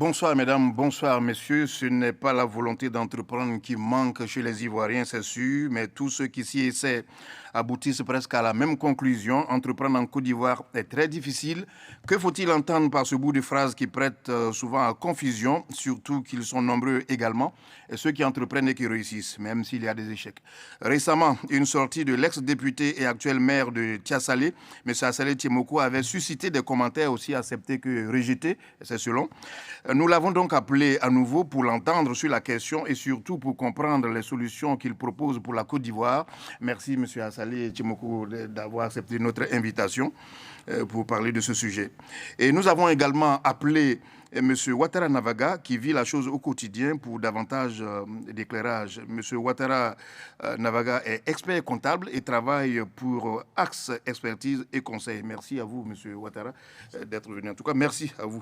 Bonsoir mesdames, bonsoir messieurs. Ce n'est pas la volonté d'entreprendre qui manque chez les Ivoiriens, c'est sûr, mais tous ceux qui s'y essaient aboutissent presque à la même conclusion. Entreprendre en Côte d'Ivoire est très difficile. Que faut-il entendre par ce bout de phrase qui prête souvent à confusion, surtout qu'ils sont nombreux également, et ceux qui entreprennent et qui réussissent, même s'il y a des échecs. Récemment, une sortie de l'ex-député et actuel maire de Tiasalé, M. Assalé Tiemoko, avait suscité des commentaires aussi acceptés que rejetés, c'est selon. Nous l'avons donc appelé à nouveau pour l'entendre sur la question et surtout pour comprendre les solutions qu'il propose pour la Côte d'Ivoire. Merci M. Assalé Tiemoko d'avoir accepté notre invitation pour parler de ce sujet. Et nous avons également appelé M. Ouattara Navaga, qui vit la chose au quotidien pour davantage d'éclairage. M. Ouattara Navaga est expert comptable et travaille pour Axe Expertise et Conseil. Merci à vous, M. Ouattara, d'être venu. En tout cas, merci à vous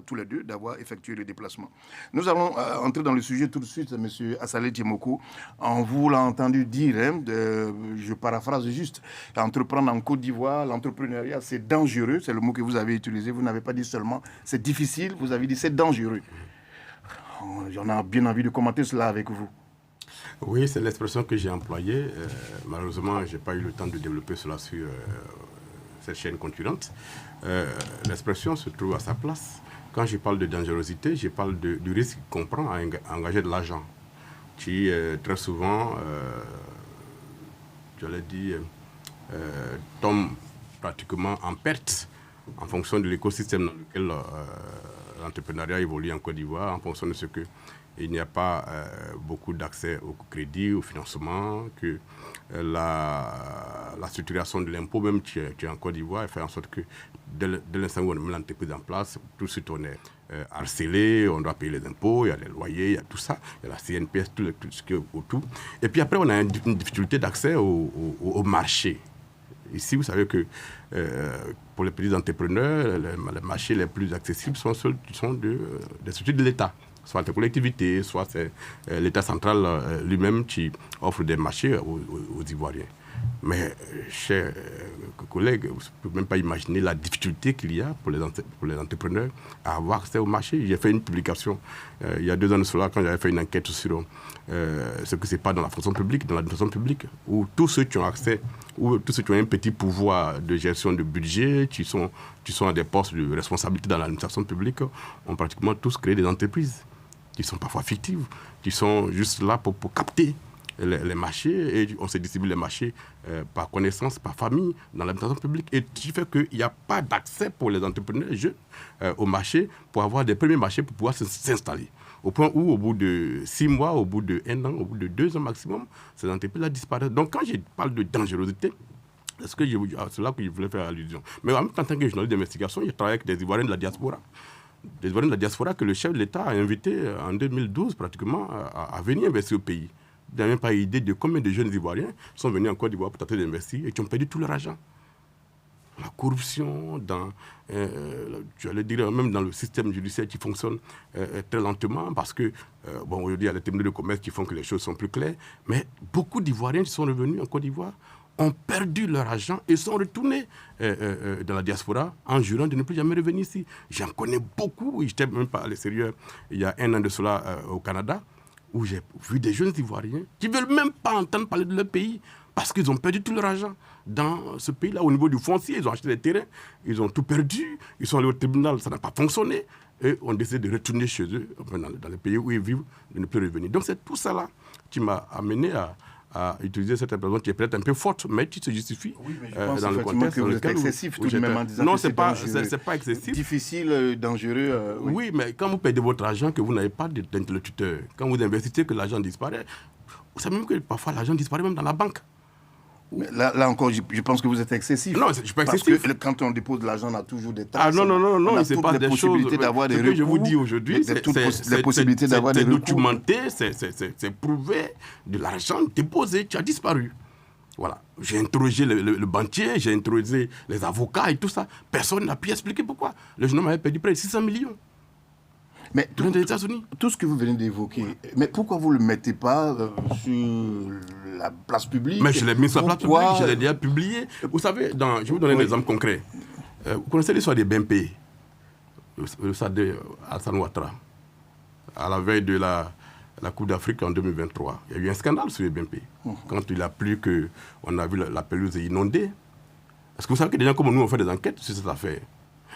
tous les deux d'avoir effectué le déplacement. Nous allons entrer dans le sujet tout de suite, M. Assalé Tiemoko. En vous l'a entendu dire, je paraphrase juste, entreprendre en Côte d'Ivoire, l'entrepreneuriat, c'est dangereux, c'est le mot que vous avez utilisé. Vous n'avez pas dit seulement c'est difficile, vous avez dit c'est dangereux. J'en ai bien envie de commenter cela avec vous. Oui, c'est l'expression que j'ai employée. Malheureusement, je n'ai pas eu le temps de développer cela sur cette chaîne concurrente. L'expression se trouve à sa place. Quand je parle de dangerosité, je parle du risque qu'on prend à engager de l'argent, qui très souvent, je l'ai dit, tombe pratiquement en perte en fonction de l'écosystème dans lequel l'entrepreneuriat évolue en Côte d'Ivoire, en fonction de ce qu'il n'y a pas beaucoup d'accès au crédit, au financement, que la structuration de l'impôt même qui est en Côte d'Ivoire fait en sorte que dès l'instant où on met l'entreprise en place, tout de suite on est harcelé, on doit payer les impôts, il y a les loyers, il y a tout ça, il y a la CNPS, tout ce qui est autour. Et puis après, on a une difficulté d'accès au marché. Ici, vous savez que pour les petits entrepreneurs, les marchés les plus accessibles sont ceux qui sont des structures de l'État, soit des collectivités, soit c'est l'État central lui-même qui offre des marchés aux Ivoiriens. Mais, chers collègues, vous ne pouvez même pas imaginer la difficulté qu'il y a pour les entrepreneurs à avoir accès au marché. J'ai fait une publication il y a 2 ans de cela, quand j'avais fait une enquête sur ce que c'est pas dans la fonction publique, dans l'administration publique, où tous ceux qui ont accès, ou tous ceux qui ont un petit pouvoir de gestion de budget, qui sont à des postes de responsabilité dans l'administration publique, ont pratiquement tous créé des entreprises qui sont parfois fictives, qui sont juste là pour capter les marchés, et on se distribue les marchés par connaissance, par famille, dans l'administration publique, et qui fait qu'il n'y a pas d'accès pour les entrepreneurs jeunes au marché, pour avoir des premiers marchés, pour pouvoir s'installer. Au point où, au bout de 6 mois, au bout de 1 an, au bout de 2 ans maximum, ces entreprises-là disparaissent. Donc quand je parle de dangerosité, c'est là que je voulais faire allusion. Mais en tant que journaliste d'investigation, je travaille avec des Ivoiriens de la diaspora. Des Ivoiriens de la diaspora que le chef de l'État a invité en 2012 pratiquement à venir investir au pays. Ils n'avaient même pas idée de combien de jeunes Ivoiriens sont venus en Côte d'Ivoire pour tenter d'investir et qui ont perdu tout leur argent. La corruption, j'allais dire même dans le système judiciaire qui fonctionne très lentement, parce que, aujourd'hui, il y a les tribunaux de commerce qui font que les choses sont plus claires, mais beaucoup d'Ivoiriens qui sont revenus en Côte d'Ivoire ont perdu leur argent et sont retournés dans la diaspora en jurant de ne plus jamais revenir ici. J'en connais beaucoup, j'étais même pas à l'extérieur il y a 1 an de cela au Canada, où j'ai vu des jeunes Ivoiriens qui ne veulent même pas entendre parler de leur pays parce qu'ils ont perdu tout leur argent dans ce pays-là. Au niveau du foncier, ils ont acheté des terrains, ils ont tout perdu, ils sont allés au tribunal, ça n'a pas fonctionné, et ont décidé de retourner chez eux, dans les pays où ils vivent, de ne plus revenir. Donc c'est tout ça là qui m'a amené à utiliser cette expression qui est peut-être un peu forte, mais qui se justifie. Oui, mais je pense dans le contexte que vous êtes excessif tout de même en disant non, que c'est pas excessif. Difficile, dangereux. Oui, mais quand vous perdez votre argent, que vous n'avez pas d'interlocuteur, quand vous investissez, que l'argent disparaît, vous savez même que parfois l'argent disparaît même dans la banque. Mais là encore, je pense que vous êtes excessif. Non, je ne suis pas excessif. Parce que quand on dépose de l'argent, on a toujours des taxes. Ah non, c'est pas des choses. D'avoir des ce que je vous dis aujourd'hui, c'est documenté, c'est prouvé, de l'argent déposé qui a disparu. Voilà. J'ai interrogé le banquier, j'ai interrogé les avocats et tout ça. Personne n'a pu expliquer pourquoi. Le jeune homme avait perdu près de 600 millions. Mais tout ce que vous venez d'évoquer, mais pourquoi vous ne le mettez pas sur la place publique? Mais je l'ai mis sur la place publique, je l'ai déjà publié. Vous savez, je vais vous donner un exemple concret. Vous connaissez l'histoire des BNP? le stade Alassane Ouattara, à la veille de la Coupe d'Afrique en 2023. Il y a eu un scandale sur le BNP. Quand il a plu qu'on a vu la pelouse inondée. Est-ce que vous savez que des gens comme nous ont fait des enquêtes sur cette affaire?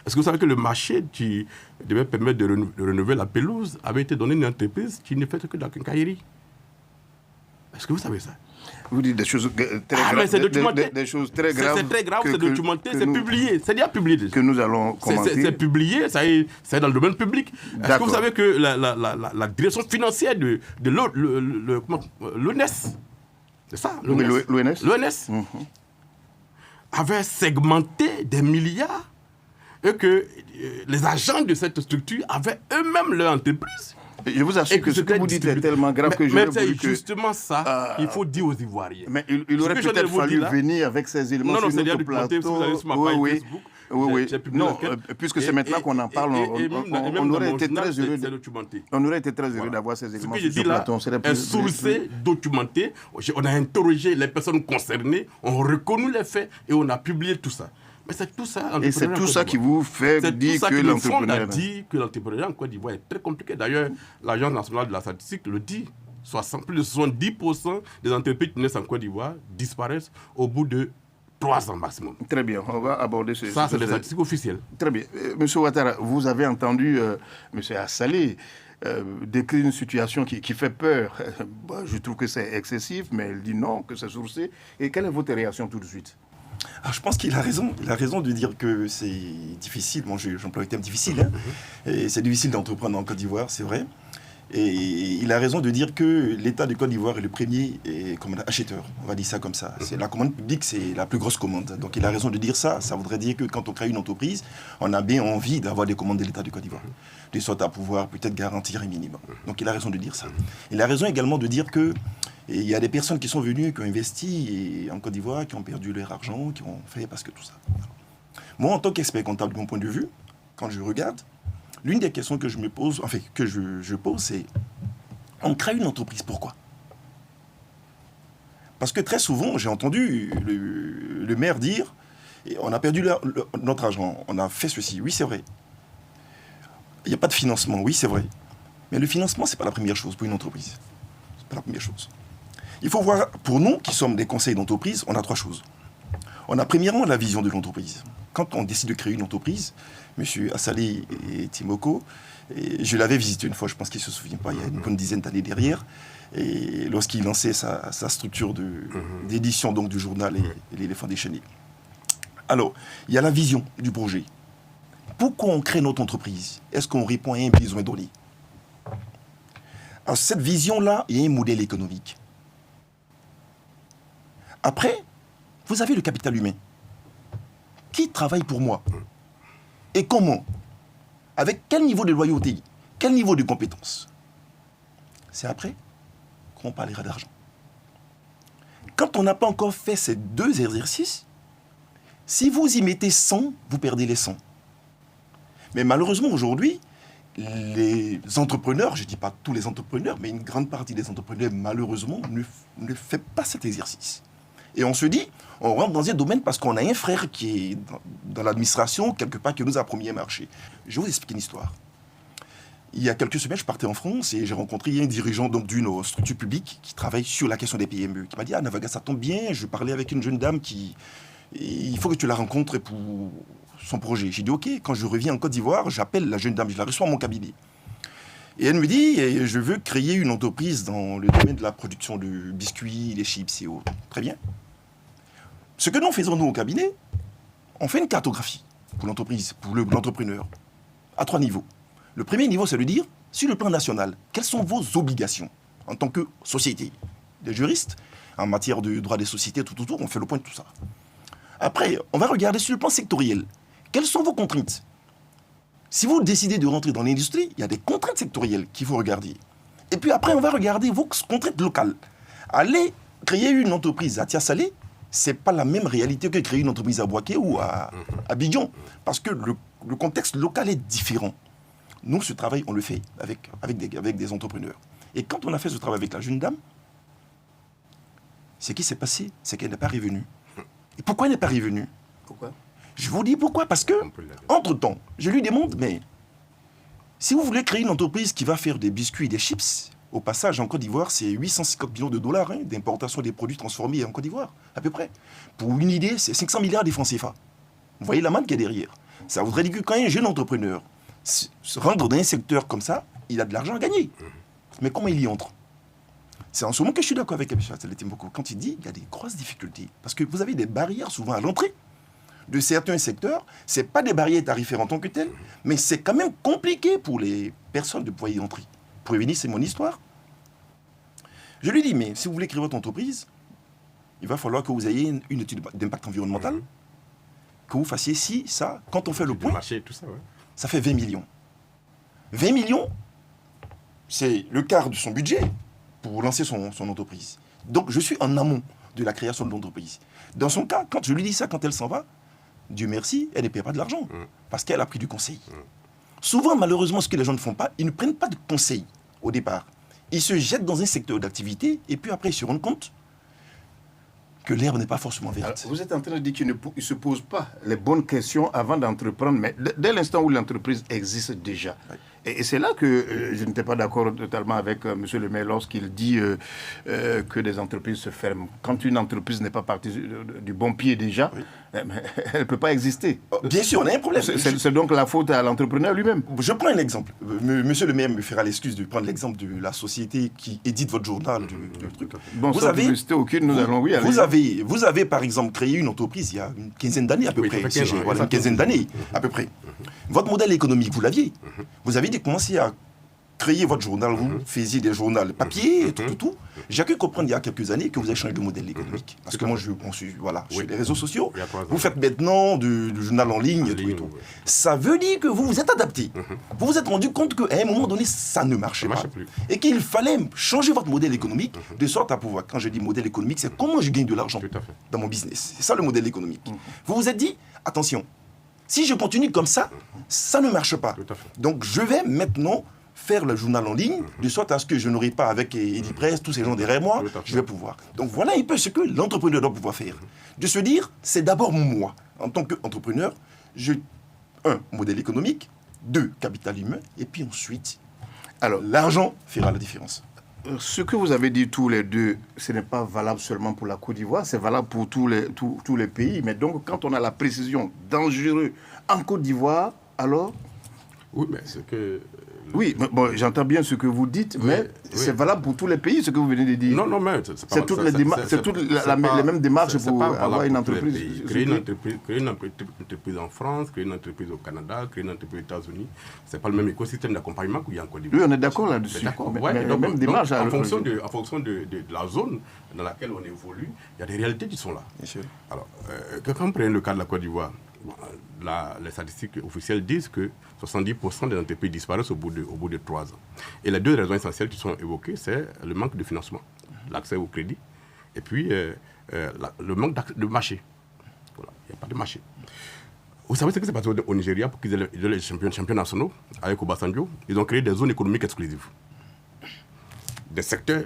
Est-ce que vous savez que le marché qui devait permettre de renouveler la pelouse avait été donné à une entreprise qui ne fait que de la quincaillerie? Est-ce que vous savez ça? Vous dites des choses très graves. Mais c'est documenté. Des choses très graves. C'est très grave, c'est documenté, c'est publié. C'est déjà publié déjà. Que nous allons commenter. C'est publié, c'est dans le domaine public. Est-ce que vous savez que la direction financière de l'ONES, c'est ça, l'ONES, avait segmenté des milliards et que les agents de cette structure avaient eux-mêmes leur entreprise. Je vous assure que ce que vous dites est tellement grave que je Mais c'est justement ça qu'il faut dire aux Ivoiriens. Mais il aurait peut-être fallu venir avec ces éléments sur notre plateau. Oui. Non, puisque c'est maintenant qu'on en parle, on aurait été très heureux. On aurait été très heureux d'avoir ces éléments sur ce plateau. Un sourcé documenté. On a interrogé les personnes concernées, on a reconnu les faits et on a publié tout ça. Mais c'est tout ça. Et c'est tout ça qui vous fait dire que l'entrepreneuriat... dit que l'entrepreneuriat en Côte d'Ivoire est très compliqué. D'ailleurs, l'Agence nationale de la statistique le dit. Plus de 70% des entreprises qui naissent en Côte d'Ivoire disparaissent au bout de 3 ans maximum. Très bien, on va aborder ce... Ça, c'est les statistiques officielles. Très bien. Monsieur Ouattara, vous avez entendu Monsieur Assalé décrire une situation qui fait peur. Je trouve que c'est excessif, mais il dit non, que c'est sourcé. Et quelle est votre réaction tout de suite? Alors, je pense qu'il a raison. Il a raison de dire que c'est difficile. Moi, j'emploie le terme difficile. Hein. Et c'est difficile d'entreprendre en Côte d'Ivoire, c'est vrai. Et il a raison de dire que l'État de Côte d'Ivoire est le premier acheteur. On va dire ça comme ça. C'est la commande publique, c'est la plus grosse commande. Donc, il a raison de dire ça. Ça voudrait dire que quand on crée une entreprise, on a bien envie d'avoir des commandes de l'État de Côte d'Ivoire, de sorte à pouvoir peut-être garantir un minimum. Donc, il a raison de dire ça. Il a raison également de dire que il y a des personnes qui sont venues, qui ont investi en Côte d'Ivoire, qui ont perdu leur argent, qui ont fait parce que tout ça. Moi, en tant qu'expert comptable, de mon point de vue, quand je regarde, l'une des questions que je me pose, enfin que je pose, c'est on crée une entreprise, pourquoi? Parce que très souvent, j'ai entendu le maire dire on a perdu notre argent, on a fait ceci. Oui, c'est vrai. Il n'y a pas de financement, oui, c'est vrai. Mais le financement, ce n'est pas la première chose pour une entreprise. Ce n'est pas la première chose. Il faut voir, pour nous qui sommes des conseils d'entreprise, on a 3 choses. On a premièrement la vision de l'entreprise. Quand on décide de créer une entreprise, M. Assalé et Timoko, je l'avais visité une fois, je pense qu'il ne se souvient pas, il y a une bonne dizaine d'années derrière, et lorsqu'il lançait sa structure d'édition donc, du journal et l'éléphant déchaîné. Alors, il y a la vision du projet. Pourquoi on crée notre entreprise? Est-ce qu'on répond à un besoin donné? Alors, cette vision-là, il y a un modèle économique. Après, vous avez le capital humain. Qui travaille pour moi? Et comment? Avec quel niveau de loyauté? Quel niveau de compétence? C'est après qu'on parlera d'argent. Quand on n'a pas encore fait ces 2 exercices, si vous y mettez 100, vous perdez les 100. Mais malheureusement, aujourd'hui, les entrepreneurs, je ne dis pas tous les entrepreneurs, mais une grande partie des entrepreneurs, malheureusement, ne fait pas cet exercice. Et on se dit, on rentre dans un domaine parce qu'on a un frère qui est dans l'administration, quelque part, qui nous a promis un marché. Je vais vous expliquer une histoire. Il y a quelques semaines, je partais en France et j'ai rencontré un dirigeant d'une structure publique qui travaille sur la question des PME, qui m'a dit « Ah, Navaga, ça tombe bien, je parlais avec une jeune dame qui... Il faut que tu la rencontres pour son projet. » J'ai dit « Ok, quand je reviens en Côte d'Ivoire, j'appelle la jeune dame, je la reçois à mon cabinet. » Et elle me dit « Je veux créer une entreprise dans le domaine de la production de biscuits, des chips et autres. » Très bien. Ce que nous faisons, nous, au cabinet, on fait une cartographie pour l'entreprise, pour l'entrepreneur, à 3 niveaux. Le premier niveau, c'est de dire, sur le plan national, quelles sont vos obligations en tant que société? Des juristes, en matière de droit des sociétés, tout autour, on fait le point de tout ça. Après, on va regarder sur le plan sectoriel. Quelles sont vos contraintes? Si vous décidez de rentrer dans l'industrie, il y a des contraintes sectorielles qu'il faut regarder. Et puis après, on va regarder vos contraintes locales. Aller créer une entreprise à Tiasalé, ce n'est pas la même réalité que créer une entreprise à Bouaké ou à Abidjan. Parce que le contexte local est différent. Nous, ce travail, on le fait avec des entrepreneurs. Et quand on a fait ce travail avec la jeune dame, ce qui s'est passé, c'est qu'elle n'est pas revenue. Et pourquoi elle n'est pas revenue? Pourquoi? Je vous dis pourquoi. Parce que, entre-temps, je lui demande, mais Si vous voulez créer une entreprise qui va faire des biscuits et des chips, au passage, en Côte d'Ivoire, c'est 850 millions de dollars d'importation des produits transformés en Côte d'Ivoire, à peu près. Pour une idée, c'est 500 milliards de francs CFA. Vous voyez la manne qu'il y a derrière. Ça voudrait dire que quand un jeune entrepreneur se rentre dans un secteur comme ça, il a de l'argent à gagner. Mais comment il y entre? C'est en ce moment que je suis d'accord avec M. Mboko quand il dit qu'il y a des grosses difficultés. Parce que vous avez des barrières souvent à l'entrée de certains secteurs. Ce n'est pas des barrières tarifaires en tant que telles, mais c'est quand même compliqué pour les personnes de pouvoir y entrer. Pour revenir, c'est mon histoire. Je lui dis, mais si vous voulez créer votre entreprise, il va falloir que vous ayez une étude d'impact environnemental, que vous fassiez ci, ça. Quand on fait le point, marché, tout ça, ouais. ça fait 20 millions. 20 millions, c'est le quart de son budget pour lancer son entreprise. Donc, je suis en amont de la création de l'entreprise. Dans son cas, quand je lui dis ça, quand elle s'en va, Dieu merci, elle ne paie pas de l'argent, parce qu'elle a pris du conseil. Souvent, malheureusement, ce que les gens ne font pas, ils ne prennent pas de conseil au départ. Ils se jettent dans un secteur d'activité, et puis après, ils se rendent compte que l'herbe n'est pas forcément verte. Alors, vous êtes en train de dire qu'il ne se pose pas les bonnes questions avant d'entreprendre, mais dès l'instant où l'entreprise existe déjà. Oui. Et c'est là que je n'étais pas d'accord totalement avec M. le maire lorsqu'il dit que des entreprises se ferment. Quand une entreprise n'est pas partie du bon pied déjà, oui, elle ne peut pas exister. Bien sûr, on a un problème. C'est donc la faute à l'entrepreneur lui-même. Je prends un exemple. Monsieur le maire me fera l'excuse de prendre l'exemple de la société qui édite votre journal. Bon, vous avez aucune, nous allons, oui, vous avez par exemple créé une entreprise il y a une quinzaine d'années à peu près. Voilà, une quinzaine d'années à peu près. Votre modèle économique, vous l'aviez. Vous avez commencé à créer votre journal, vous faisiez des journaux papier, et tout. J'ai cru comprendre il y a quelques années que vous avez changé de modèle économique. Parce que moi, je suis sur les réseaux sociaux. Vous faites maintenant du journal en ligne, et tout. Ça veut dire que vous vous êtes adapté. Vous vous êtes rendu compte qu'à un moment donné, ça ne marchait pas. Et qu'il fallait changer votre modèle économique de sorte à pouvoir, quand je dis modèle économique, c'est comment je gagne de l'argent dans mon business. C'est ça le modèle économique. Vous vous êtes dit, attention, si je continue comme ça, ça ne marche pas. Donc je vais maintenant faire le journal en ligne, de sorte à ce que je n'aurai pas avec Eddy Presse, tous ces gens derrière moi, je vais pouvoir. Donc voilà un peu ce que l'entrepreneur doit pouvoir faire. De se dire, c'est d'abord moi, en tant qu'entrepreneur, modèle économique, 2, capital humain, et puis ensuite, alors l'argent fera la différence. Ce que vous avez dit tous les deux, ce n'est pas valable seulement pour la Côte d'Ivoire, c'est valable pour tous les pays. Mais donc, quand on a la précision dangereux en Côte d'Ivoire, alors... Oui, mais c'est que... Oui, bon, j'entends bien ce que vous dites, mais c'est valable pour tous les pays, ce que vous venez de dire. Non, mais c'est toutes les mêmes démarches pour avoir une entreprise. Créer une entreprise en France, créer une entreprise au Canada, créer une entreprise aux États-Unis, c'est pas le même écosystème d'accompagnement qu'il y a en Côte d'Ivoire. Oui, on est d'accord là-dessus. En fonction de la zone dans laquelle on évolue, il y a des réalités qui sont là. Bien sûr. Alors, quand on prend le cas de la Côte d'Ivoire, les statistiques officielles disent que 70% des entreprises disparaissent au bout de 3 ans. Et les 2 raisons essentielles qui sont évoquées, c'est le manque de financement, l'accès au crédit, et puis le manque de marché. Voilà, il n'y a pas de marché. Vous savez ce qui s'est passé au Nigeria pour qu'ils aient les champions nationaux avec Obasanjo? Ils ont créé des zones économiques exclusives. Des secteurs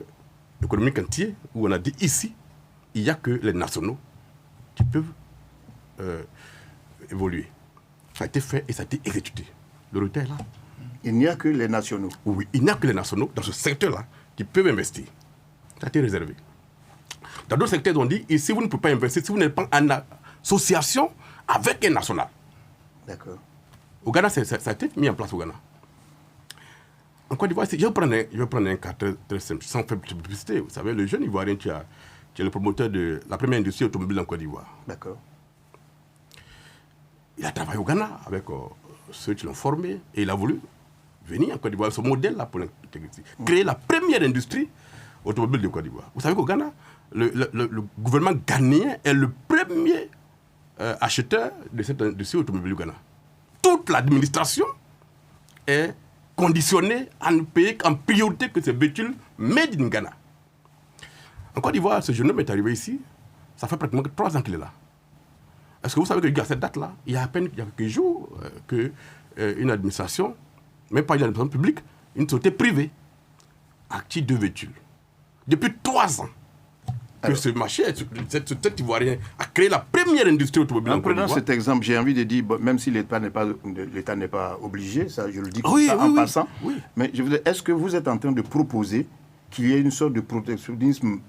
économiques entiers où on a dit ici, il n'y a que les nationaux qui peuvent évoluer. Ça a été fait et ça a été exécuté. Le retard est là. Il n'y a que les nationaux. Oui, il n'y a que les nationaux dans ce secteur-là qui peuvent investir. Ça a été réservé. Dans d'autres secteurs, on dit, ici, vous ne pouvez pas investir si vous n'êtes pas en association avec un national. D'accord. Au Ghana, ça a été mis en place au Ghana. En Côte d'Ivoire, je vais prendre un cas très simple, sans faire de publicité. Vous savez, le jeune Ivoirien qui est le promoteur de la première industrie automobile en Côte d'Ivoire. D'accord. Il a travaillé au Ghana avec ceux qui l'ont formé et il a voulu venir en Côte d'Ivoire, ce modèle-là pour l'intégrité. Créer la première industrie automobile de Côte d'Ivoire. Vous savez qu'au Ghana, le gouvernement ghanéen est le premier acheteur de cette industrie automobile au Ghana. Toute l'administration est conditionnée à ne payer qu'en priorité que ces véhicules made in Ghana. En Côte d'Ivoire, ce jeune homme est arrivé ici, ça fait pratiquement 3 ans qu'il est là. Est-ce que vous savez qu'à cette date-là, il y a à peine quelques jours qu'une administration, même pas une administration publique, une société privée, acquis 2 véhicules. Depuis 3 ans. que ce marché, cet Ivoirien a créé la première industrie automobile en Côte prenant d'Ivoire. cet exemple, j'ai envie de dire, même si l'État n'est pas obligé, ça je le dis comme ça en passant, mais est-ce que vous êtes en train de proposer qu'il y ait une sorte de protectionnisme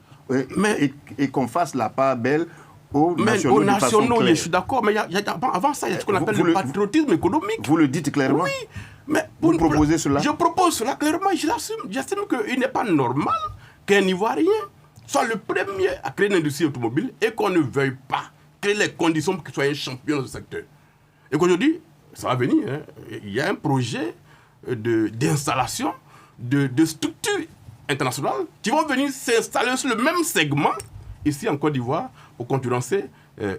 et qu'on fasse la part belle aux nationaux de façon claire? Je suis d'accord, mais avant ça, il y a ce qu'on appelle le patriotisme économique. Vous le dites clairement? Oui, mais vous proposez cela? Je propose cela clairement, je l'assume. J'estime qu'il n'est pas normal qu'un Ivoirien soit le premier à créer une industrie automobile et qu'on ne veuille pas créer les conditions pour qu'il soit un champion dans ce secteur. Et qu'aujourd'hui, ça va venir, hein, il y a un projet d'installation de structures internationales qui vont venir s'installer sur le même segment ici en Côte d'Ivoire pour concurrencer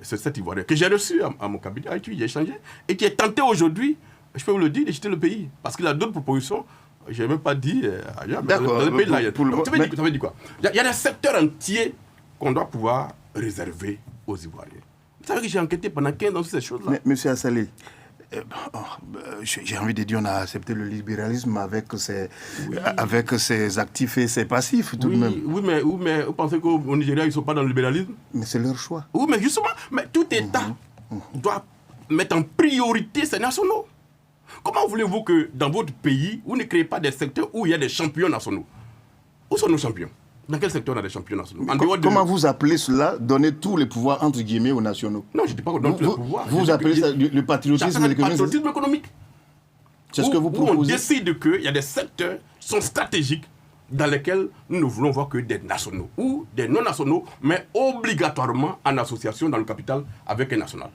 cet Ivoirien que j'ai reçu à mon cabinet, avec qui j'ai échangé et qui est tenté aujourd'hui, je peux vous le dire, de quitter le pays parce qu'il a d'autres propositions. Je n'ai même pas dit ailleurs, mais dans le pays là, ça veut dire quoi? Il y a des secteurs entiers qu'on doit pouvoir réserver aux Ivoiriens. Vous savez que j'ai enquêté pendant 15 ans sur ces choses-là. Mais M. Assalé, j'ai envie de dire, on a accepté le libéralisme avec ses actifs et ses passifs tout de même. Oui, mais vous pensez qu'au Nigeria, ils ne sont pas dans le libéralisme? Mais c'est leur choix. Oui, mais justement, tout État doit mettre en priorité ses nationaux. Comment voulez-vous que dans votre pays, vous ne créez pas des secteurs où il y a des champions nationaux? Où sont nos champions? Dans quel secteur on a des champions nationaux? Comment vous appelez cela, donner tous les pouvoirs entre guillemets aux nationaux? Non, je ne dis pas qu'on donne tous les pouvoirs. Vous appelez ça le patriotisme économique? Le patriotisme économique. C'est ce que vous proposez? Où on décide qu'il y a des secteurs qui sont stratégiques dans lesquels nous ne voulons voir que des nationaux ou des non-nationaux, mais obligatoirement en association dans le capital avec un national.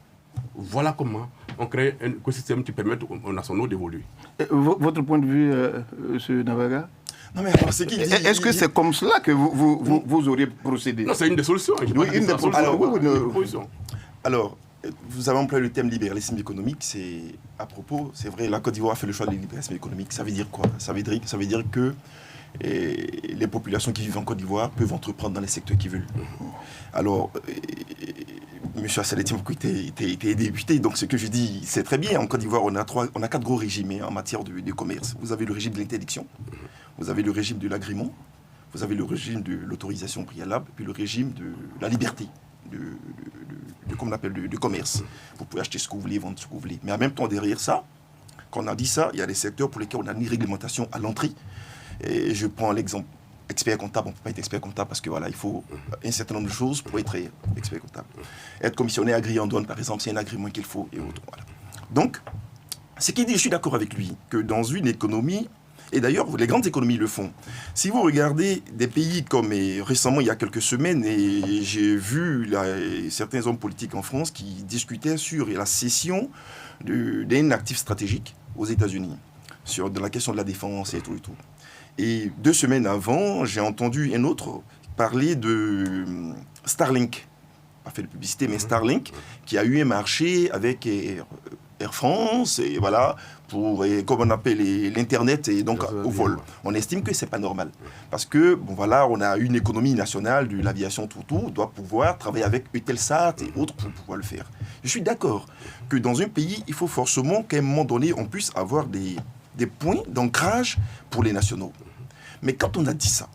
Voilà comment on crée un écosystème qui permet aux nationaux d'évoluer. Votre point de vue, M. Navaga? Non, mais alors, c'est qui dit... Est-ce que c'est comme cela que vous auriez procédé? Non, c'est une des solutions. Alors, vous avez employé le thème libéralisme économique. C'est à propos, c'est vrai, la Côte d'Ivoire a fait le choix du libéralisme économique. Ça veut dire quoi? Ça veut dire que les populations qui vivent en Côte d'Ivoire peuvent entreprendre dans les secteurs qu'ils veulent. Alors, M. Assalé Timoko était député, donc ce que je dis, c'est très bien. En Côte d'Ivoire, on a 4 gros régimes en matière de commerce. Vous avez le régime de l'interdiction, vous avez le régime de l'agrément, vous avez le régime de l'autorisation préalable, puis le régime de la liberté, comme on appelle, de commerce. Vous pouvez acheter ce que vous voulez, vendre ce que vous voulez. Mais en même temps, derrière ça, quand on a dit ça, il y a des secteurs pour lesquels on n'a ni réglementation à l'entrée. Et je prends l'exemple expert comptable. On ne peut pas être expert comptable parce que voilà, il faut un certain nombre de choses pour être expert comptable. Être commissionnaire agréé en douane, par exemple, c'est un agrément qu'il faut et autres. Voilà. Donc, ce qui dit, je suis d'accord avec lui, que dans une économie, et d'ailleurs, les grandes économies le font. Si vous regardez des pays comme récemment, il y a quelques semaines, et j'ai vu certains hommes politiques en France qui discutaient sur la cession d'un actif stratégique aux États-Unis, dans la question de la défense et tout et tout. Et 2 semaines avant, j'ai entendu un autre parler de Starlink. Pas fait de publicité, mais Starlink, qui a eu un marché avec Air France, et voilà, pour, comme on appelle l'Internet, et donc au vol. On estime que ce n'est pas normal. Parce que, bon voilà, on a une économie nationale de l'aviation, tout, doit pouvoir travailler avec Eutelsat et autres pour pouvoir le faire. Je suis d'accord que dans un pays, il faut forcément qu'à un moment donné, on puisse avoir des points d'ancrage pour les nationaux. Mais quand on a dit ça,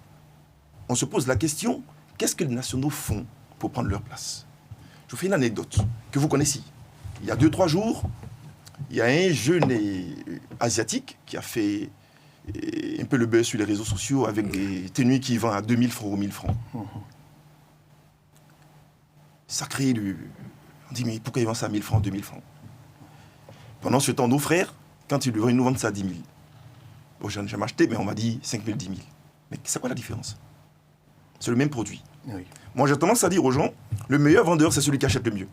on se pose la question, qu'est-ce que les nationaux font pour prendre leur place? Je vous fais une anecdote que vous connaissez. Il y a 2-3 jours, il y a un jeune asiatique qui a fait un peu le buzz sur les réseaux sociaux avec des tenues qui vendent à 2000 francs ou 1000 francs. Ça crée on dit, mais pourquoi ils vendent ça à 1000 francs, 2000 francs? Pendant ce temps, nos frères, quand ils nous vendent ça à 10 000, bon, j'en ai jamais acheté, mais on m'a dit 5 000, 10 000. Mais c'est quoi la différence? C'est le même produit. Oui. Moi, j'ai tendance à dire aux gens, le meilleur vendeur, c'est celui qui achète le mieux.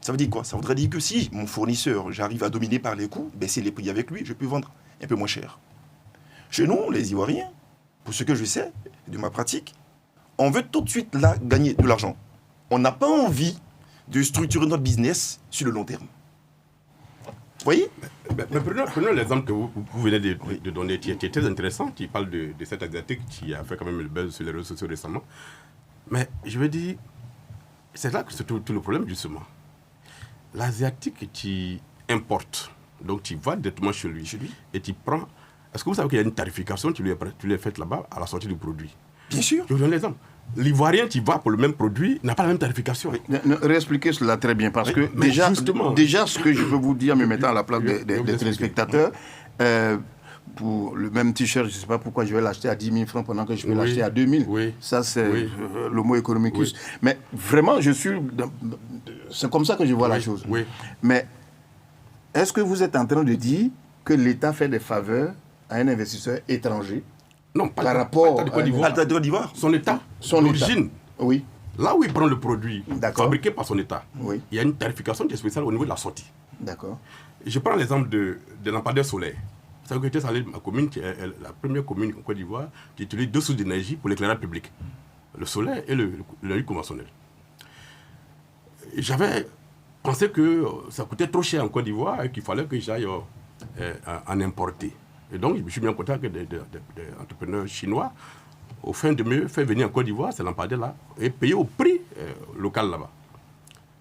Ça veut dire quoi? Ça voudrait dire que si mon fournisseur, j'arrive à dominer par les coûts, baisser les prix avec lui, je peux vendre un peu moins cher. Chez nous, les Ivoiriens, pour ce que je sais de ma pratique, on veut tout de suite là gagner de l'argent. On n'a pas envie de structurer notre business sur le long terme. Vous voyez? Mais prenons l'exemple que vous venez de donner, qui est très intéressant, qui parle de cet Asiatique qui a fait quand même le buzz sur les réseaux sociaux récemment. Mais je veux dire, c'est là que se trouve tout le problème, justement. L'Asiatique qui importe, donc tu vas directement chez lui et tu prends... Est-ce que vous savez qu'il y a une tarification qui lui est faite là-bas à la sortie du produit? Bien sûr. Je vous donne l'exemple. l'Ivoirien qui va pour le même produit n'a pas la même tarification. Réexpliquez cela très bien, parce que mais déjà, ce que je peux vous dire, me mettant à la place des téléspectateurs, pour le même t-shirt, je ne sais pas pourquoi je vais l'acheter à 10 000 francs pendant que je peux l'acheter à 2 000. Ça, c'est le mot économicus. Mais vraiment, c'est comme ça que je vois la chose. Mais est-ce que vous êtes en train de dire que l'État fait des faveurs à un investisseur étranger? Non, pas par rapport à l'État de Côte d'Ivoire. Son État, d'origine. Oui. Là où il prend le produit fabriqué par son État, il y a une tarification qui est spéciale au niveau de la sortie. D'accord. Je prends l'exemple de lampadaires solaires. Ça veut dire que ma commune, qui est la première commune en Côte d'Ivoire, qui utilise 2 sources d'énergie pour l'éclairage public. Le solaire et l'énergie conventionnelle. J'avais pensé que ça coûtait trop cher en Côte d'Ivoire et qu'il fallait que j'aille en importer. Et donc, je me suis mis en contact avec des entrepreneurs chinois. Au fin de mieux, faire venir en Côte d'Ivoire, ces lampadaires-là, et payer au prix local là-bas.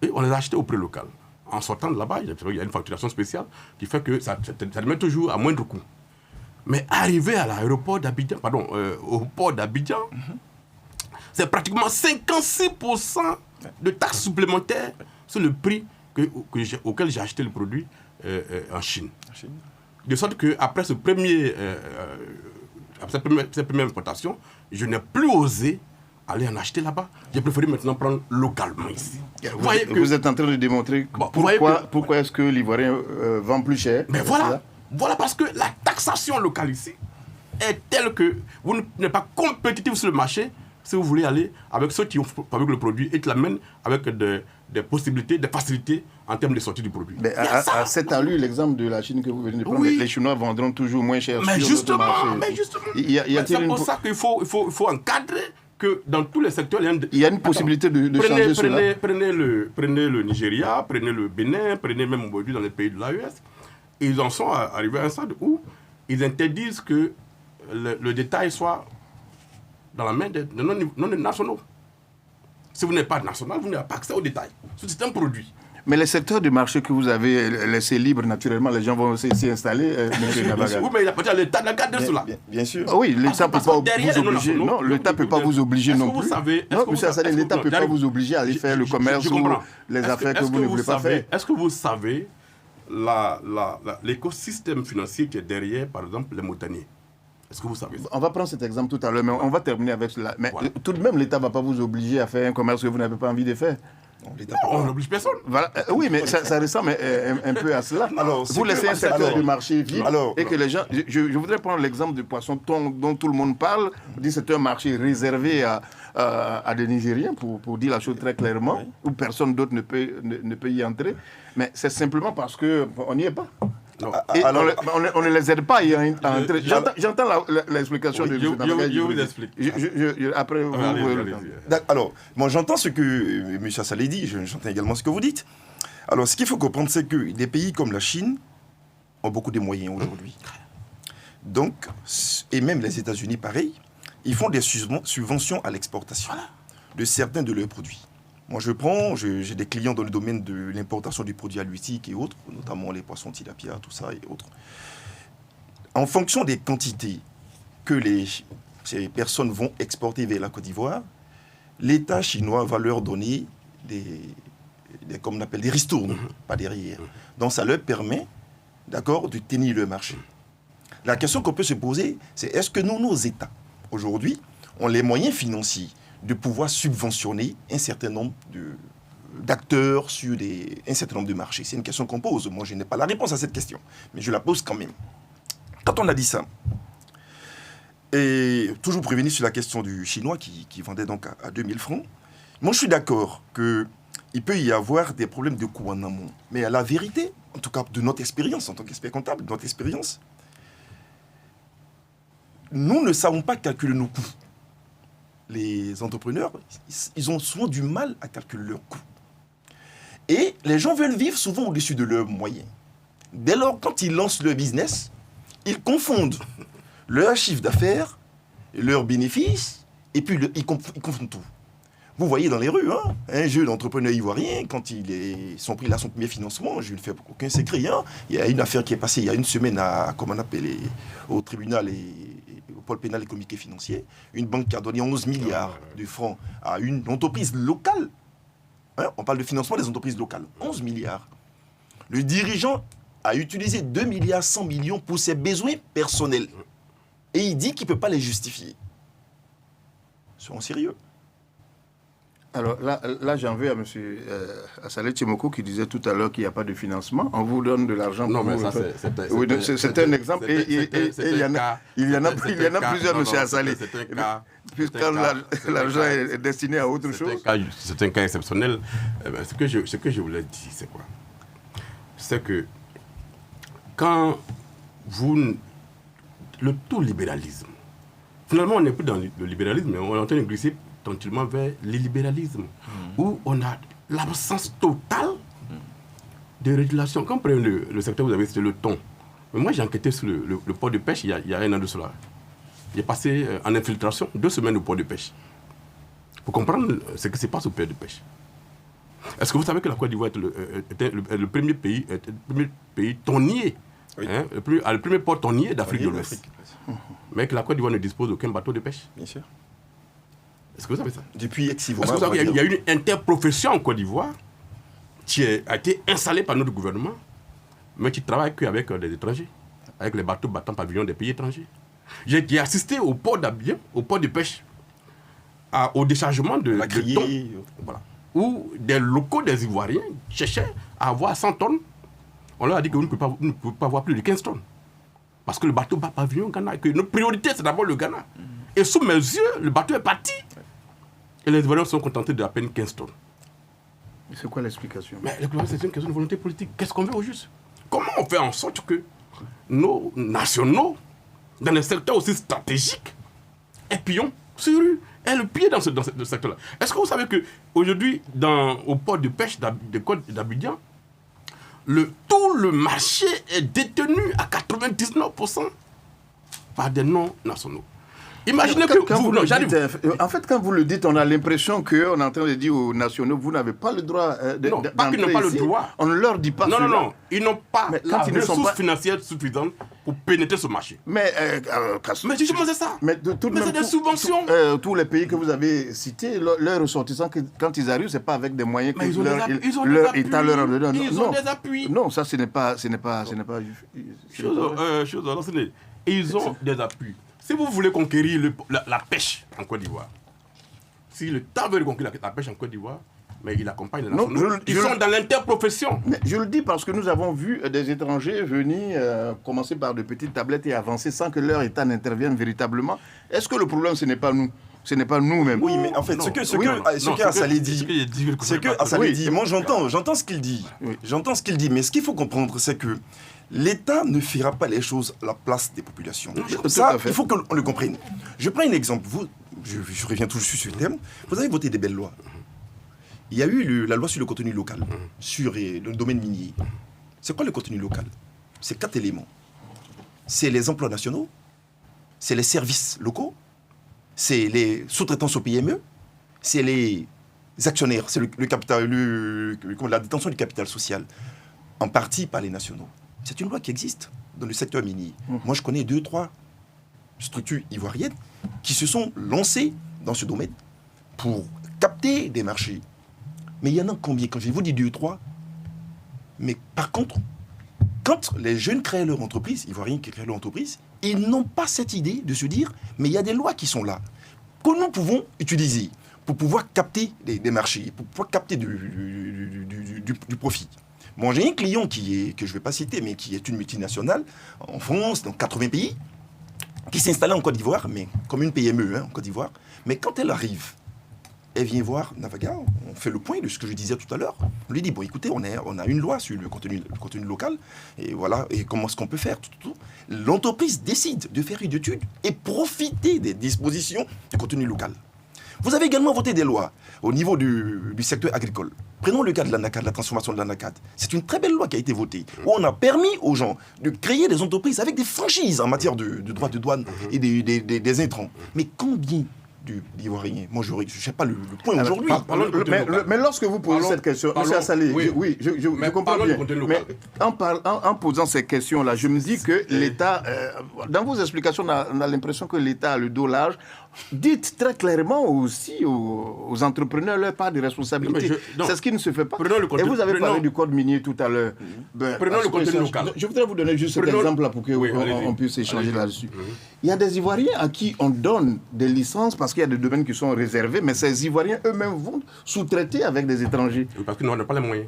Et on les a achetés au prix local. En sortant de là-bas, il y a une facturation spéciale qui fait que ça met toujours à moindre coût. Mais arriver à l'aéroport d'Abidjan, au port d'Abidjan, c'est pratiquement 56% de taxes supplémentaires sur le prix auquel j'ai acheté le produit en Chine. De sorte qu'après cette première importation, je n'ai plus osé aller en acheter là-bas. J'ai préféré maintenant prendre localement ici. Vous êtes en train de démontrer pourquoi est-ce que l'Ivoirien vend plus cher. Mais voilà parce que la taxation locale ici est telle que vous n'êtes pas compétitif sur le marché si vous voulez aller avec ceux qui fabriquent le produit et qui l'amènent avec des possibilités, des facilités en termes de sortie du produit. Mais à cet allure, l'exemple de la Chine que vous venez de prendre, les Chinois vendront toujours moins cher sur justement, le marché. C'est pour ça qu'il faut encadrer que dans tous les secteurs, il y a une possibilité de changer cela. Prenez le Nigeria, prenez le Bénin, prenez même aujourd'hui dans les pays de l'AES. Ils en sont arrivés à un stade où ils interdisent que le détail soit dans la main des non-nationaux. Si vous n'êtes pas national, vous n'avez pas accès au détail. C'est un produit. Mais les secteurs de marché que vous avez laissés libres, naturellement, les gens vont s'y installer. Oui, mais il a pas l'État de garder cela. Bien sûr. Oui, l'État ne peut pas vous obliger. Non, l'État ne peut pas vous obliger non plus. Non, monsieur Assalé, l'État ne peut pas vous obliger à aller faire le commerce ou les affaires que vous ne voulez pas faire. Est-ce que vous savez l'écosystème financier qui est derrière, par exemple, les montagniers? Est-ce que vous savez ça? On va prendre cet exemple tout à l'heure, mais on va terminer avec cela. Mais tout de même, l'État ne va pas vous obliger à faire un commerce que vous n'avez pas envie de faire. On n'oblige personne. Voilà. Oui, mais ça ressemble un peu à cela. Alors, vous laissez un secteur du marché vide et que les gens... Je voudrais prendre l'exemple du poisson dont tout le monde parle. C'est un marché réservé à des Nigériens, pour dire la chose très clairement, où personne d'autre ne peut y entrer. Mais c'est simplement parce qu'on n'y est pas. Et on ne les aide pas à entrer. J'entends l'explication de M. Nabagay. Je vous explique. Après, vous alors, moi j'entends ce que M. Assalé dit, j'entends également ce que vous dites. Alors, ce qu'il faut comprendre, c'est que des pays comme la Chine ont beaucoup de moyens aujourd'hui. Donc, et même les États-Unis, pareil, ils font des subventions à l'exportation de certains de leurs produits. Moi, j'ai des clients dans le domaine de l'importation du produit halieutique et autres, notamment les poissons tilapia, tout ça et autres. En fonction des quantités que ces personnes vont exporter vers la Côte d'Ivoire, l'État chinois va leur donner comme on appelle, des ristournes, pas des rières. Donc, ça leur permet, de tenir le marché. La question qu'on peut se poser, c'est est-ce que nos États, aujourd'hui, ont les moyens financiers de pouvoir subventionner un certain nombre d'acteurs sur un certain nombre de marchés? C'est une question qu'on pose. Moi, je n'ai pas la réponse à cette question, mais je la pose quand même. Quand on a dit ça, et toujours prévenir sur la question du Chinois qui vendait donc à 2000 francs, moi, je suis d'accord qu'il peut y avoir des problèmes de coût en amont. Mais à la vérité, en tout cas de notre expérience, en tant qu'expert comptable, de notre expérience, nous ne savons pas calculer nos coûts. Les entrepreneurs, ils ont souvent du mal à calculer leurs coûts. Et les gens veulent vivre souvent au-dessus de leurs moyens. Dès lors, quand ils lancent leur business, ils confondent leur chiffre d'affaires, leurs bénéfices, et puis ils confondent tout. Vous voyez dans les rues, un jeune entrepreneur ivoirien, quand il a son premier financement, je ne fais aucun secret. Il y a une affaire qui est passée il y a une semaine au tribunal et pôle pénal économique et financier, une banque qui a donné 11 milliards de francs à une entreprise locale. Hein, on parle de financement des entreprises locales. 11 milliards. Le dirigeant a utilisé 2 milliards 100 millions pour ses besoins personnels. Et il dit qu'il ne peut pas les justifier. Soyons sérieux. Alors là j'en veux à M. Assalé Tchimoko qui disait tout à l'heure qu'il n'y a pas de financement. On vous donne de l'argent pour mais vous. ça, c'est un exemple. Et il y en a plusieurs, M. Assalé. Puisque l'argent est destiné à autre chose. C'est un cas exceptionnel. Ce que je voulais dire, c'est quoi? C'est que quand le tout libéralisme, finalement on n'est plus dans le libéralisme, mais on est en train de glisser tranquillement vers l'illibéralisme, où on a l'absence totale de régulation. Quand vous prenez le secteur, vous avez cité le thon. Mais moi, j'ai enquêté sur le port de pêche il y a un an de cela. J'ai passé en infiltration 2 semaines au port de pêche pour comprendre ce qui se passe au port de pêche. Est-ce que vous savez que la Côte d'Ivoire était le premier pays tonnier, oui. Hein, le premier port tonnier d'Afrique de l'Ouest, mais que la Côte d'Ivoire ne dispose d'aucun bateau de pêche? Bien sûr. Est-ce que vous savez ça? Depuis Exivoma, est-ce que vous savez qu'il y a une interprofession en Côte d'Ivoire qui a été installée par notre gouvernement, mais qui travaille qu'avec des étrangers, avec les bateaux battant pavillon des pays étrangers. J'ai assisté au port d'Abidjan, au port de pêche, au déchargement de thon, voilà, où des locaux des Ivoiriens cherchaient à avoir 100 tonnes. On leur a dit que vous ne pouvez pas avoir plus de 15 tonnes. Parce que le bateau bat pavillon au Ghana et que notre priorité, c'est d'abord le Ghana. Et sous mes yeux, le bateau est parti. Et les Ivoiriens sont contentés de à peine 15 tonnes. C'est quoi l'explication? Mais l'explication, c'est une question de volonté politique. Qu'est-ce qu'on veut au juste? Comment on fait en sorte que nos nationaux, dans les secteurs aussi stratégiques, aient le pied dans ce secteur-là? Est-ce que vous savez qu'aujourd'hui, au port de pêche d'Abidjan, tout le marché est détenu à 99% par des non-nationaux? Imaginez en fait, quand vous le dites, on a l'impression qu'on est en train de dire aux nationaux, vous n'avez pas le droit d'entrer ici. Non, pas qu'ils n'ont pas le droit. On ne leur dit pas cela. Non. Ils n'ont pas la ressource financière suffisante pour pénétrer ce marché. Mais justement, c'est ça. Mais c'est des subventions. Tous les pays que vous avez cités, leurs ressortissants, quand ils arrivent, ce n'est pas avec des moyens que leur État leur a donné. Ils ont des appuis. Non, ça, ce n'est pas... Ils ont des appuis. Si vous voulez conquérir la pêche en Côte d'Ivoire, si l'État veut conquérir la pêche en Côte d'Ivoire, mais il accompagne les nationaux. Ils sont dans l'interprofession. Je le dis parce que nous avons vu des étrangers venir commencer par de petites tablettes et avancer sans que leur État n'intervienne véritablement. Est-ce que le problème, ce n'est pas nous? Ce n'est pas nous-mêmes. Oui, mais en fait, ce que Assalé dit, moi j'entends ce qu'il dit. Oui. J'entends ce qu'il dit, mais ce qu'il faut comprendre, c'est que l'État ne fera pas les choses à la place des populations. Ça, il faut qu'on le comprenne. Je prends un exemple. Je reviens toujours sur ce thème. Vous avez voté des belles lois. Il y a eu la loi sur le contenu local, sur le domaine minier. C'est quoi le contenu local? C'est 4 éléments. C'est les emplois nationaux, c'est les services locaux, c'est les sous-traitants au PME, c'est les actionnaires, c'est la détention du capital social, en partie par les nationaux. C'est une loi qui existe dans le secteur minier. Moi, je connais 2-3 structures ivoiriennes qui se sont lancées dans ce domaine pour capter des marchés. Mais il y en a combien? Quand je vous dis 2-3, mais par contre, quand les jeunes créent leur entreprise, Ivoiriens qui créent leur entreprise, ils n'ont pas cette idée de se dire, mais il y a des lois qui sont là, que nous pouvons utiliser pour pouvoir capter des marchés, pour pouvoir capter du profit. Bon, j'ai un client que je ne vais pas citer, mais qui est une multinationale en France, dans 80 pays, qui s'est installée en Côte d'Ivoire, mais comme une PME en Côte d'Ivoire. Mais quand elle arrive, elle vient voir Navaga, on fait le point de ce que je disais tout à l'heure. On lui dit, bon écoutez, on a une loi sur le contenu local, et voilà, et comment est-ce qu'on peut faire tout. L'entreprise décide de faire une étude et profiter des dispositions du contenu local. Vous avez également voté des lois au niveau du secteur agricole. Prenons le cas de l'ANACAD, la transformation de l'ANACAD. C'est une très belle loi qui a été votée, où on a permis aux gens de créer des entreprises avec des franchises en matière de droits de douane et des intrants. Mais combien d'Ivoiriens. Moi, je ne sais pas le point aujourd'hui. Mais lorsque vous posez cette question, M. Assalé, je comprends bien. Mais en posant ces questions-là, je me dis que l'État, dans vos explications, on a l'impression que l'État a le dos large. Dites très clairement aussi aux entrepreneurs leur part de responsabilité. C'est ce qui ne se fait pas. Et vous avez parlé du code minier tout à l'heure. Prenons le contenu local. Je voudrais vous donner juste cet exemple-là pour qu'on puisse échanger là-dessus. Il y a des Ivoiriens à qui on donne des licences parce qu'il y a des domaines qui sont réservés, mais ces Ivoiriens eux-mêmes vont sous-traiter avec des étrangers. Parce que nous, on n'a pas les moyens.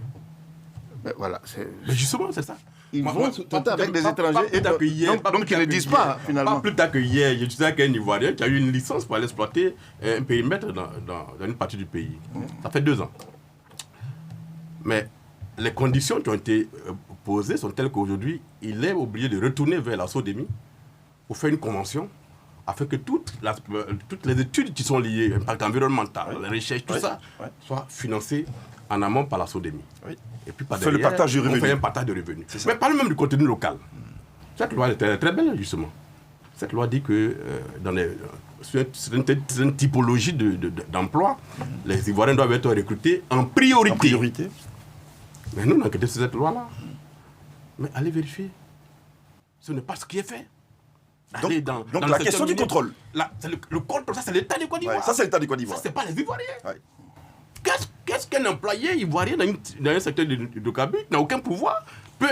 Voilà. Mais justement, c'est ça. Ils vont sous-traiter avec des étrangers. Donc ils ne disent pas, finalement. Pas plus tard que hier, je disais qu'un Ivoirien qui a eu une licence pour aller exploiter un périmètre dans une partie du pays. Ça fait 2 ans. Mais les conditions qui ont été posées sont telles qu'aujourd'hui, il est obligé de retourner vers la SODEMI pour faire une convention afin que toutes les études qui sont liées à l'impact environnemental, les recherches, tout ça, soient financées en amont par la SODEMI. Et puis par derrière, le partage de revenus. On fait un partage de revenus. Mais parlons même du contenu local. Cette loi était très belle, justement. Cette loi dit que sur une typologie d'emploi, les Ivoiriens doivent être recrutés en priorité. Mais nous, on a enquêté sur cette loi-là. Mais allez vérifier. Ce n'est pas ce qui est fait. Donc la question du contrôle. Le contrôle, ça c'est l'État du Côte d'Ivoire. Ça c'est l'État du Côte d'Ivoire. Ça c'est pas les Ivoiriens. Qu'est-ce qu'un employé ivoirien dans un secteur de Kabylie n'a aucun pouvoir, peut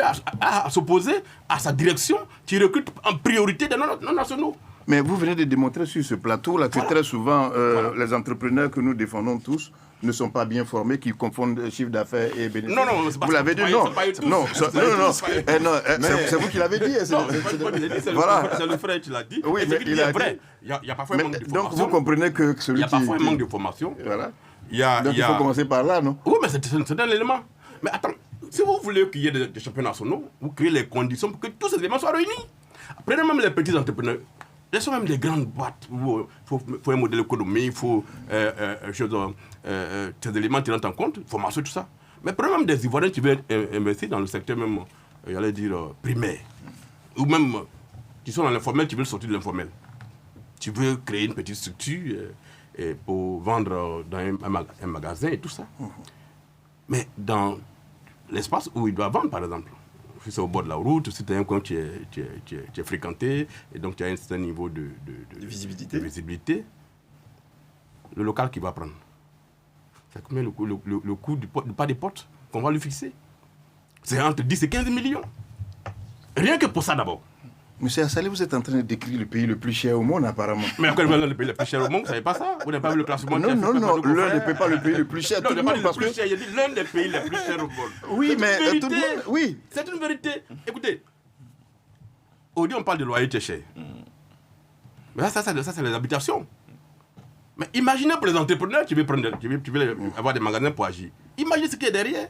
s'opposer à sa direction qui recrute en priorité des non-nationaux. Mais vous venez de démontrer sur ce plateau-là que très souvent, les entrepreneurs que nous défendons tous ne sont pas bien formés, qui confondent chiffre d'affaires et bénéfices. Non, c'est pas vous l'avez dit, non. C'est vous qui l'avez dit. C'est le frère qui l'a dit. Oui, mais il est vrai. Il y a parfois un manque de formation. Donc vous comprenez que celui qui... Il y a parfois un manque de formation. Voilà. Donc il faut commencer par là, non? Oui, mais c'est un élément. Mais attends, si vous voulez qu'il y ait des championnats nationaux, vous créez les conditions pour que tous ces éléments soient réunis. Prenez même les petits entrepreneurs. Laissons même des grandes boîtes. Il faut un modèle économique, il faut ces éléments qui rentrent en compte, formation, tout ça. Mais prenez même des Ivoiriens qui veulent investir dans le secteur même, j'allais dire, primaire. Ou même qui sont dans l'informel, qui veulent sortir de l'informel. Tu veux créer une petite structure pour vendre dans un magasin et tout ça. Mais dans l'espace où il doit vendre, par exemple, si c'est au bord de la route, si tu as un coin qui est fréquenté, et donc tu as un certain niveau de visibilité, le local qui va prendre. C'est combien le coût du pas des portes qu'on va lui fixer? C'est entre 10 et 15 millions. Rien que pour ça d'abord. Monsieur Assalé, vous êtes en train de décrire le pays le plus cher au monde, apparemment. Mais encore le pays le plus cher au monde, vous ne savez pas ça? Vous n'avez pas vu le classement? Non, l'un ne peut pas le pays le plus cher. Non, il pas le plus cher, il a dit l'un des pays les plus chers au monde. Oui, mais tout le monde... Oui. C'est une vérité. Écoutez, aujourd'hui, on parle de loyer cher. Mais ça, c'est les habitations. Mais imaginez pour les entrepreneurs qui veulent avoir des magasins pour agir. Imaginez ce qu'il y a derrière.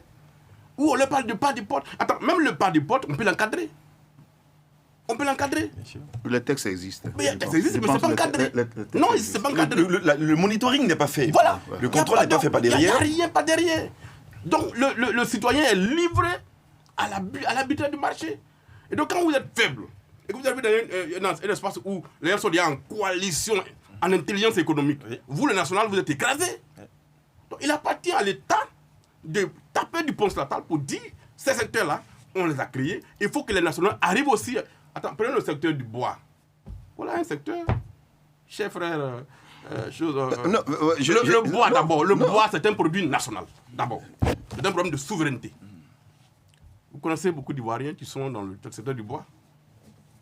Où on leur parle de pas de porte. Attends, même le pas de porte, on peut l'encadrer. On peut l'encadrer. Le texte existe. Mais le texte existe, mais ce n'est pas encadré. Non, ce n'est pas encadré. Le monitoring n'est pas fait. Voilà. Le contrôle n'est pas fait par derrière. Il n'y a rien pas derrière. Donc le citoyen est livré à l'habitat du marché. Et donc quand vous êtes faible, et que vous arrivez dans un espace où les gens sont déjà en coalition, en intelligence économique, vous, le national, vous êtes écrasé. Donc il appartient à l'État de taper du pont sur la table pour dire, ces secteurs-là, on les a créés, il faut que les nationaux arrivent aussi... Attends, prenez le secteur du bois. Voilà un secteur, cher frère, le bois d'abord. Le bois, c'est un produit national, d'abord. C'est un problème de souveraineté. Vous connaissez beaucoup d'Ivoiriens qui sont dans le secteur du bois?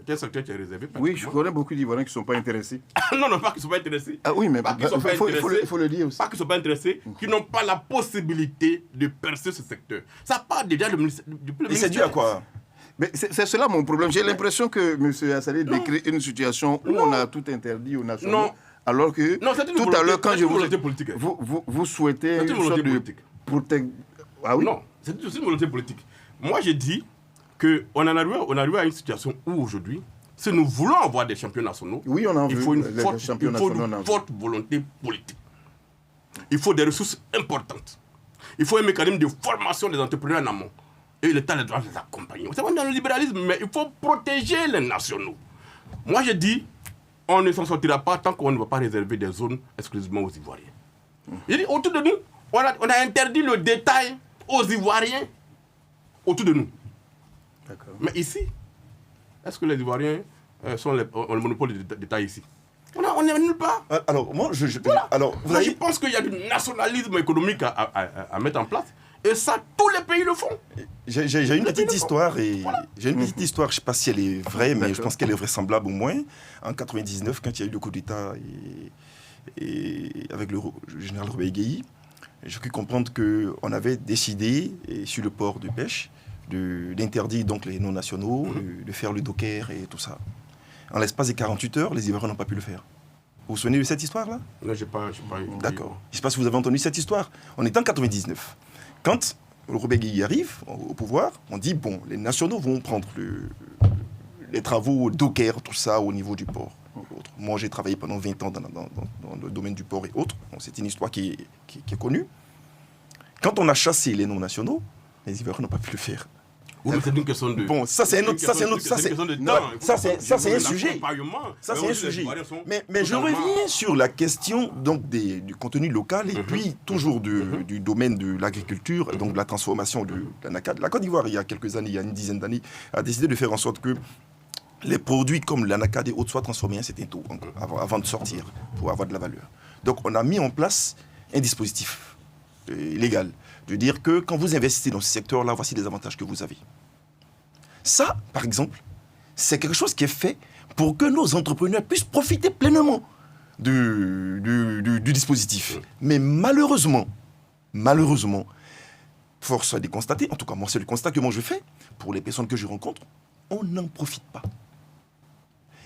C'est un secteur qui est réservé. Oui, je connais beaucoup d'Ivoiriens qui ne sont pas intéressés. Non, pas qu'ils ne sont pas intéressés. Ah oui, mais il faut le dire aussi. Pas qu'ils ne sont pas intéressés, qui n'ont pas la possibilité de percer ce secteur. Ça part déjà du ministère. Et c'est dû à quoi? Mais c'est cela mon problème. J'ai l'impression que M. Assalé décrit une situation où on a tout interdit aux nationaux. Non. Alors que tout à l'heure, quand je vous souhaitez une volonté politique. Ah oui? Non, c'est une volonté politique. Moi, j'ai dit qu'on arrive à une situation où aujourd'hui, si nous voulons avoir des champions nationaux, oui, on a il faut une forte volonté politique. Il faut des ressources importantes. Il faut un mécanisme de formation des entrepreneurs en amont. Et l'État doit les accompagner. C'est dans le libéralisme, mais il faut protéger les nationaux. Moi, je dis, on ne s'en sortira pas tant qu'on ne va pas réserver des zones exclusivement aux Ivoiriens. Il dit, autour de nous, on a interdit le détail aux Ivoiriens autour de nous. D'accord. Mais ici, est-ce que les Ivoiriens ont le monopole du détail ici? On n'est nulle part. Alors, moi, Voilà. alors, vous Moi, je avez... pense qu'il y a du nationalisme économique à mettre en place. Et ça, tous les pays le font. J'ai une petite histoire, et j'ai une petite histoire, je ne sais pas si elle est vraie, mais je pense qu'elle est vraisemblable au moins. En 99, quand il y a eu le coup d'État et avec le général Robert Guéhi, j'ai cru comprendre qu'on avait décidé, sur le port de pêche, d'interdire donc les non-nationaux, de faire le docker et tout ça. En l'espace de 48 heures, les Ivoiriens n'ont pas pu le faire. Vous vous souvenez de cette histoire-là? Non, je n'ai pas eu. D'accord. Je ne sais pas si vous avez entendu cette histoire. On est en 99. Quand Robert Guéhi arrive au pouvoir, on dit, bon, les nationaux vont prendre les travaux docker, tout ça, au niveau du port. Moi, j'ai travaillé pendant 20 ans dans le domaine du port et autres. C'est une histoire qui est connue. Quand on a chassé les non-nationaux, les Ivoiriens n'ont pas pu le faire. Oui, mais c'est une question de... Bon, ça c'est un autre... Ça c'est un sujet. Ça c'est un sujet. Mais je reviens sur la question donc, du contenu local et puis toujours du domaine de l'agriculture, donc de la transformation de l'anacarde. La Côte d'Ivoire, il y a quelques années, il y a une dizaine d'années, a décidé de faire en sorte que les produits comme l'anacarde et autres soient transformés en certains taux avant de sortir, pour avoir de la valeur. Donc on a mis en place un dispositif légal de dire que quand vous investissez dans ce secteur-là, voici les avantages que vous avez. Ça, par exemple, c'est quelque chose qui est fait pour que nos entrepreneurs puissent profiter pleinement du dispositif. Mais malheureusement, force est de constater, en tout cas moi c'est le constat que moi je fais, pour les personnes que je rencontre, on n'en profite pas.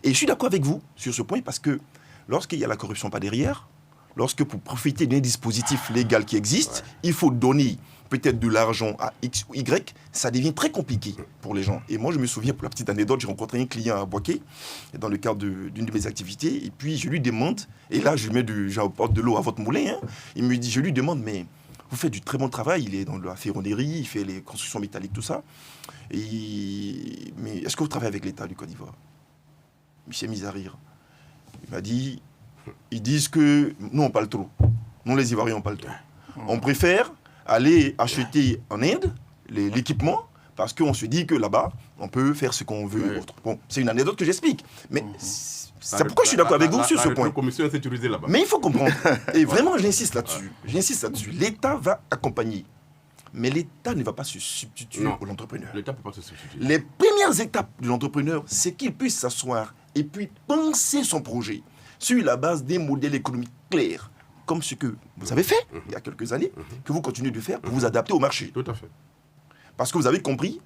Et je suis d'accord avec vous sur ce point parce que lorsqu'il y a la corruption pas derrière, lorsque pour profiter d'un dispositif légal qui existe, il faut donner peut-être de l'argent à X ou Y, ça devient très compliqué pour les gens. Et moi, je me souviens, pour la petite anecdote, j'ai rencontré un client à Boaké, dans le cadre d'une de mes activités, et puis je lui demande, et là, j'apporte de l'eau à votre moulin, hein, je lui demande, mais vous faites du très bon travail, il est dans la ferronnerie, il fait les constructions métalliques, tout ça, mais est-ce que vous travaillez avec l'État du Côte d'Ivoire? Il s'est mis à rire. Il m'a dit, ils disent que nous, on parle trop. Nous, les Ivoiriens, on parle trop. On préfère aller acheter en Inde l'équipement parce qu'on se dit que là-bas, on peut faire ce qu'on veut. Ouais. Bon, c'est une anecdote que j'explique. Mais c'est pourquoi je suis d'accord avec vous sur ce point. La commission est sécurisée là-bas. Mais il faut comprendre. Et vraiment, j'insiste là-dessus. J'insiste là-dessus. L'État va accompagner. Mais l'État ne va pas se substituer à l'entrepreneur. L'État ne peut pas se substituer. Les premières étapes de l'entrepreneur, c'est qu'il puisse s'asseoir et puis penser son projet sur la base des modèles économiques clairs, comme ce que vous avez fait il y a quelques années, que vous continuez de faire pour vous adapter au marché. Tout à fait. Parce que vous avez compris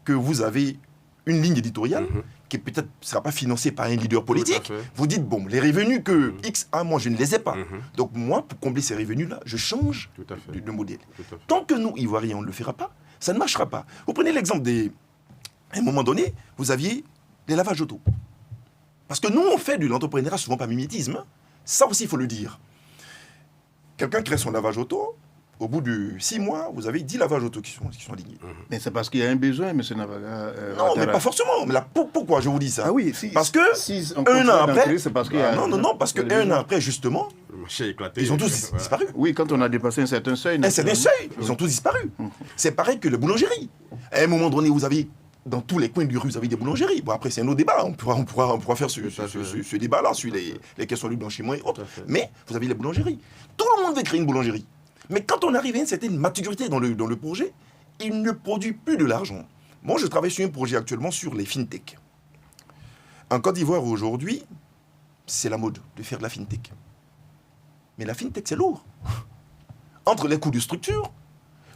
que vous avez une ligne éditoriale qui peut-être ne sera pas financée par un leader politique. Vous dites, bon, les revenus que X a, moi, je ne les ai pas. Donc moi, pour combler ces revenus-là, je change de modèle. Tant que nous, Ivoiriens, on ne le fera pas, ça ne marchera pas. Vous prenez l'exemple à un moment donné, vous aviez des lavages auto. Parce que nous, on fait de l'entrepreneuriat souvent par mimétisme. Hein. Ça aussi, il faut le dire. Quelqu'un crée son lavage auto, au bout de 6 mois, vous avez 10 lavages auto qui sont alignés. Mais c'est parce qu'il y a un besoin, M. Navaga. Non, mais pas forcément. Mais là, pourquoi je vous dis ça? Ah oui, parce que un an après, c'est parce qu'il y a... Non, parce que un an après, justement, le marché a éclaté. Ils ont tous disparu. Oui, quand on a dépassé un certain seuil. Un certain seuil, ils ont tous disparu. C'est pareil que les boulangeries. À un moment donné, vous avez... Dans tous les coins du rue, vous avez des boulangeries. Bon, après, c'est un autre débat. On pourra faire ce débat-là sur les questions du blanchiment et autres. Mais vous avez les boulangeries. Tout le monde veut créer une boulangerie. Mais quand on arrive à une certaine maturité dans le projet, il ne produit plus de l'argent. Moi, je travaille sur un projet actuellement sur les fintech. En Côte d'Ivoire, aujourd'hui, c'est la mode de faire de la fintech. Mais la fintech, c'est lourd. Entre les coûts de structure,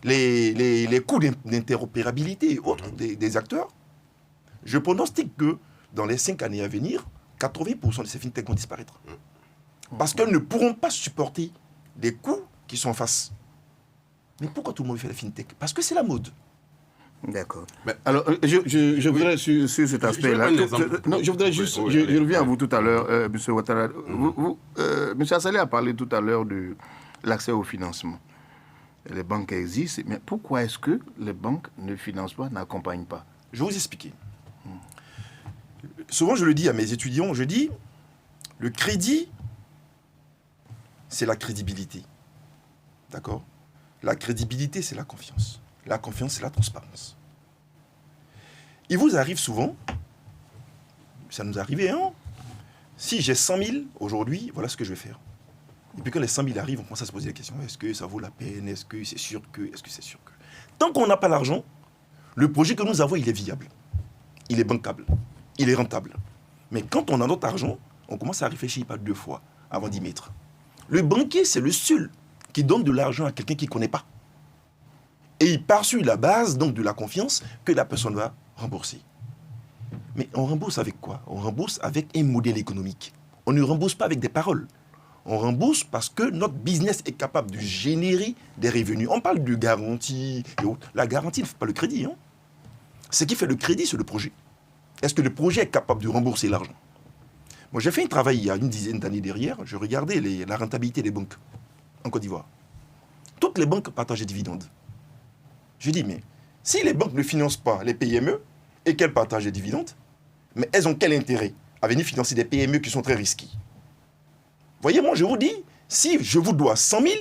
les coûts d'interopérabilité et autres des acteurs, je pronostique que dans les 5 années à venir, 80% de ces fintechs vont disparaître. Parce qu'elles ne pourront pas supporter les coûts qui sont en face. Mais pourquoi tout le monde fait la fintech? Parce que c'est la mode. D'accord. Alors, je voudrais, sur cet aspect-là... Je voudrais juste... Je reviens à vous tout à l'heure, M. Ouattara. M. Assalé a parlé tout à l'heure de l'accès au financement. Les banques existent, mais pourquoi est-ce que les banques ne financent pas, n'accompagnent pas? Je vais vous expliquer. Souvent, je le dis à mes étudiants, je dis, Le crédit, c'est la crédibilité. D'accord? La crédibilité, c'est la confiance. La confiance, c'est la transparence. Il vous arrive souvent, ça nous arrivait, hein? Si j'ai 100 000 aujourd'hui, voilà ce que je vais faire. Et puis quand les 100 000 arrivent, on commence à se poser la question, est-ce que ça vaut la peine? Est-ce que c'est sûr que? Est-ce que c'est sûr que? Tant qu'on n'a pas l'argent, le projet que nous avons, il est viable. Il est bancable. Il est rentable. Mais quand on a notre argent, on commence à réfléchir pas 2 fois avant d'y mettre. Le banquier, c'est le seul qui donne de l'argent à quelqu'un qu'il ne connaît pas. Et il part sur la base donc de la confiance que la personne va rembourser. Mais on rembourse avec quoi? On rembourse avec un modèle économique. On ne rembourse pas avec des paroles. On rembourse parce que notre business est capable de générer des revenus. On parle de garantie et autres. La garantie ne fait pas le crédit. Hein. Ce qui fait le crédit, c'est le projet. Est-ce que le projet est capable de rembourser l'argent? Moi, j'ai fait un travail il y a une dizaine d'années derrière. Je regardais la rentabilité des banques en Côte d'Ivoire. Toutes les banques partagent des dividendes. Je dis, mais si les banques ne financent pas les PME et qu'elles partagent des dividendes, mais elles ont quel intérêt à venir financer des PME qui sont très risquées? Voyez, moi, je vous dis, si je vous dois 100 000,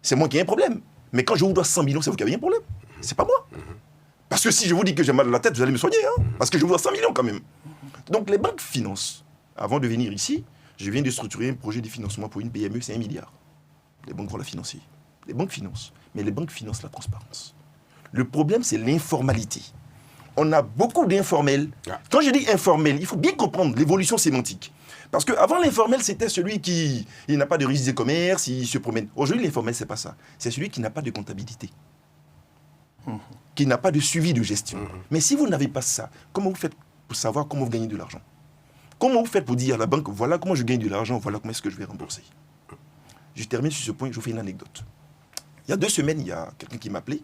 c'est moi qui ai un problème. Mais quand je vous dois 100 millions, c'est vous qui avez un problème. C'est pas moi. Parce que si je vous dis que j'ai mal à la tête, vous allez me soigner. Hein, parce que je vous dois 100 millions quand même. Donc, les banques financent. Avant de venir ici, je viens de structurer un projet de financement pour une PME, c'est 1 milliard. Les banques vont la financer. Les banques financent. Mais les banques financent la transparence. Le problème, c'est l'informalité. On a beaucoup d'informels. Quand je dis informel, il faut bien comprendre l'évolution sémantique. Parce qu'avant, l'informel, c'était celui qui n'a pas de registre de commerce, il se promène. Aujourd'hui, l'informel, c'est pas ça. C'est celui qui n'a pas de comptabilité. Qui n'a pas de suivi de gestion. Mais si vous n'avez pas ça, comment vous faites pour savoir comment vous gagnez de l'argent? Comment vous faites pour dire à la banque, voilà comment je gagne de l'argent, voilà comment est-ce que je vais rembourser? Je termine sur ce point, je vous fais une anecdote. Il y a 2 semaines, il y a quelqu'un qui m'a appelé,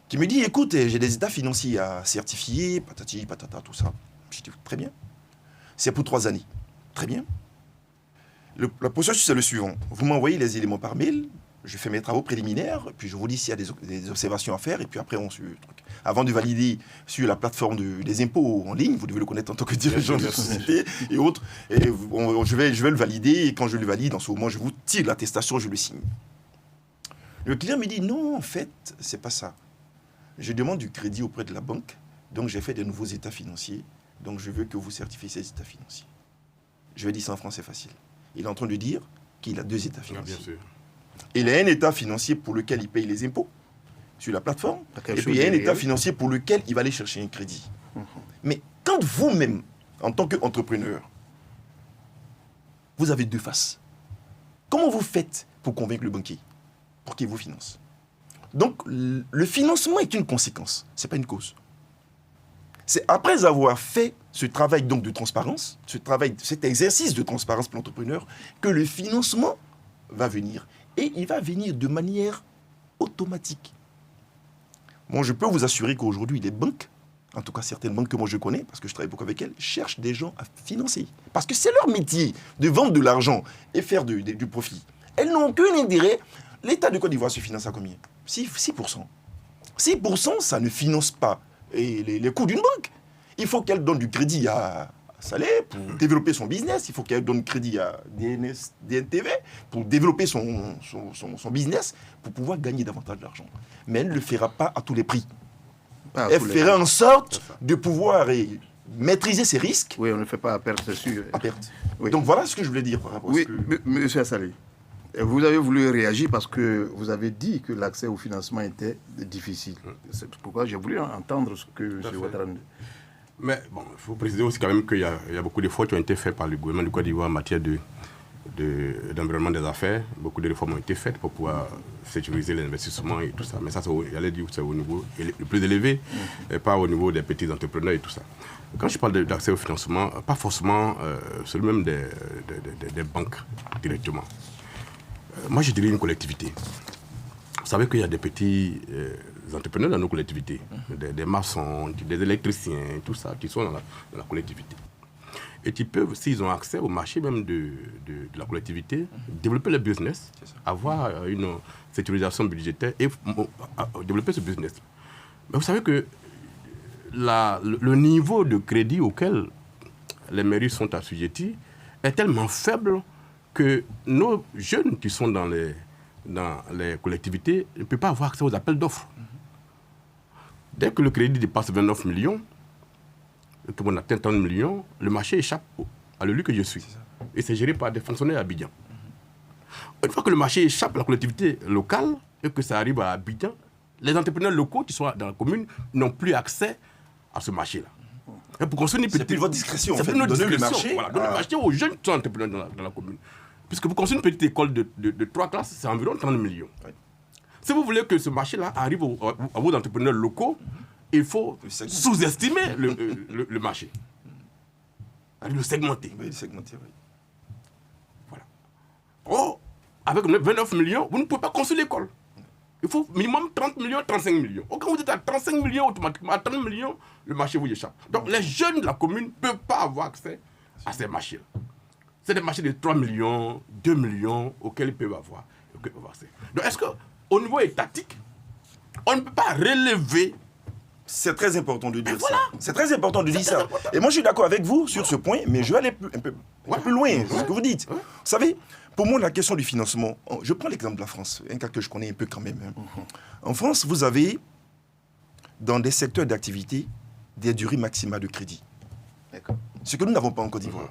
qui me dit, écoute, j'ai des états financiers à certifier, patati, patata, tout ça. Je dis, très bien. C'est pour 3 années. Très bien. Le processus, c'est le suivant. Vous m'envoyez les éléments par mail, je fais mes travaux préliminaires, puis je vous dis s'il y a des observations à faire, et puis après, on suit le truc. Avant de valider sur la plateforme des impôts en ligne, vous devez le connaître en tant que dirigeant de la société et autres, et je vais le valider, et quand je le valide, en ce moment, je vous tire l'attestation, je le signe. Le client me dit, non, en fait, c'est pas ça. Je demande du crédit auprès de la banque, donc j'ai fait de nouveaux états financiers, donc je veux que vous certifiez ces états financiers. Je vais dire ça en français facile. Il est en train de dire qu'il a 2 états financiers. Bien sûr. Il a un état financier pour lequel il paye les impôts sur la plateforme, et puis il y a un état financier pour lequel il va aller chercher un crédit. Mais quand vous-même, en tant qu'entrepreneur, vous avez 2 faces, comment vous faites pour convaincre le banquier pour qu'il vous finance? Donc, le financement est une conséquence, ce n'est pas une cause. C'est après avoir fait ce travail donc de transparence, cet exercice de transparence pour l'entrepreneur, que le financement va venir. Et il va venir de manière automatique. Bon, je peux vous assurer qu'aujourd'hui, les banques, en tout cas certaines banques que moi je connais, parce que je travaille beaucoup avec elles, cherchent des gens à financer. Parce que c'est leur métier de vendre de l'argent et faire du profit. Elles n'ont aucun intérêt. L'État de Côte d'Ivoire se finance à combien? 6%. 6%, ça ne finance pas les coûts d'une banque. Il faut qu'elle donne du crédit à Salé pour développer son business. Il faut qu'elle donne crédit à DNTV pour développer son business, pour pouvoir gagner davantage d'argent. Mais elle ne le fera pas à tous les prix. Elle fera en sorte de pouvoir maîtriser ses risques. Oui, on ne le fait pas à perte, c'est sûr. À perte. Oui. Donc voilà ce que je voulais dire par rapport à ce que... Monsieur Assalé, vous avez voulu réagir parce que vous avez dit que l'accès au financement était difficile. C'est pourquoi j'ai voulu entendre ce que M. Ouattara dit. Mais bon, il faut préciser aussi quand même qu'il y a beaucoup d'efforts qui ont été faits par le gouvernement du Côte d'Ivoire en matière d'environnement des affaires. Beaucoup de réformes ont été faites pour pouvoir sécuriser les investissements et tout ça. Mais ça, j'allais dire que c'est au niveau le plus élevé, et pas au niveau des petits entrepreneurs et tout ça. Quand je parle d'accès au financement, pas forcément c'est le même des banques directement. Moi, je dirais une collectivité. Vous savez qu'il y a des petits entrepreneurs dans nos collectivités, des maçons, des électriciens, tout ça, qui sont dans la collectivité. Et qui peuvent, s'ils ont accès au marché même de la collectivité, développer le business, avoir une sécurisation budgétaire et développer ce business. Mais vous savez que le niveau de crédit auquel les mairies sont assujetties est tellement faible que nos jeunes qui sont dans les collectivités ne peuvent pas avoir accès aux appels d'offres. Dès que le crédit dépasse 29 millions, et qu'on atteint 30 millions, le marché échappe à l'élu que je suis. Et c'est géré par des fonctionnaires à Abidjan. Une fois que le marché échappe à la collectivité locale et que ça arrive à Abidjan, les entrepreneurs locaux qui sont dans la commune n'ont plus accès à ce marché-là. Et pour construire une petite... C'est plus votre discrétion, en fait, de donner le marché. Voilà, donner le marché aux jeunes qui sont entrepreneurs dans la commune. Puisque pour construire une petite école de 3 classes, c'est environ 30 millions. Oui. Si vous voulez que ce marché-là arrive à vos entrepreneurs locaux, il faut sous-estimer le marché. Le segmenter. Oui, le segmenter, oui. Voilà. Oh, avec 29 millions, vous ne pouvez pas construire l'école. Il faut minimum 30 millions, 35 millions. Quand vous êtes à 35 millions, automatiquement, à 30 millions, le marché vous échappe. Donc les jeunes de la commune ne peuvent pas avoir accès à ces marchés-là. C'est des marchés de 3 millions, 2 millions auxquels ils peuvent avoir accès. Donc est-ce qu'au niveau étatique, on ne peut pas relever? C'est très important de dire ça. C'est très important de dire ça. Et moi, je suis d'accord avec vous sur ce point, mais je vais aller un peu plus loin, c'est ce que vous dites. Vous savez, pour moi, la question du financement, je prends l'exemple de la France, un cas que je connais un peu quand même. En France, vous avez, dans des secteurs d'activité, des durées maximales de crédit. D'accord. Ce que nous n'avons pas en Côte d'Ivoire.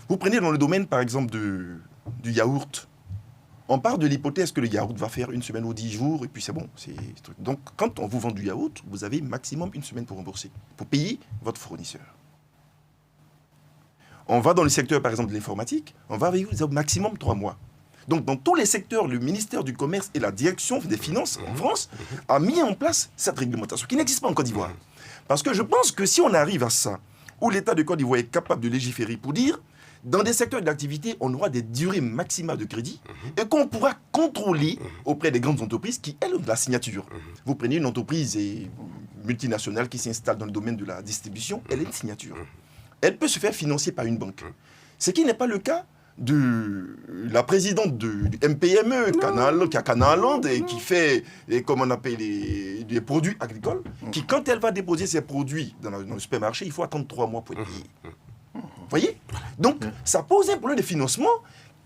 Vous prenez dans le domaine, par exemple, du yaourt. On part de l'hypothèse que le yaourt va faire 1 semaine ou 10 jours, et puis c'est bon. Donc, quand on vous vend du yaourt, vous avez maximum 1 semaine pour rembourser, pour payer votre fournisseur. On va dans le secteur, par exemple, de l'informatique, on va avec vous maximum 3 mois. Donc, dans tous les secteurs, le ministère du Commerce et la Direction des Finances en France a mis en place cette réglementation qui n'existe pas en Côte d'Ivoire. Parce que je pense que si on arrive à ça, où l'État de Côte d'Ivoire est capable de légiférer pour dire, dans des secteurs d'activité, on aura des durées maximales de crédit et qu'on pourra contrôler auprès des grandes entreprises qui, elles, ont de la signature. Vous prenez une entreprise multinationale qui s'installe dans le domaine de la distribution, elle a une signature. Elle peut se faire financer par une banque. Ce qui n'est pas le cas de la présidente du MPME, qui a Canaland et qui fait, comme on appelle, des produits agricoles, qui, quand elle va déposer ses produits dans le supermarché, il faut attendre 3 mois pour être payé. Vous voyez? Donc, ça pose un problème de financement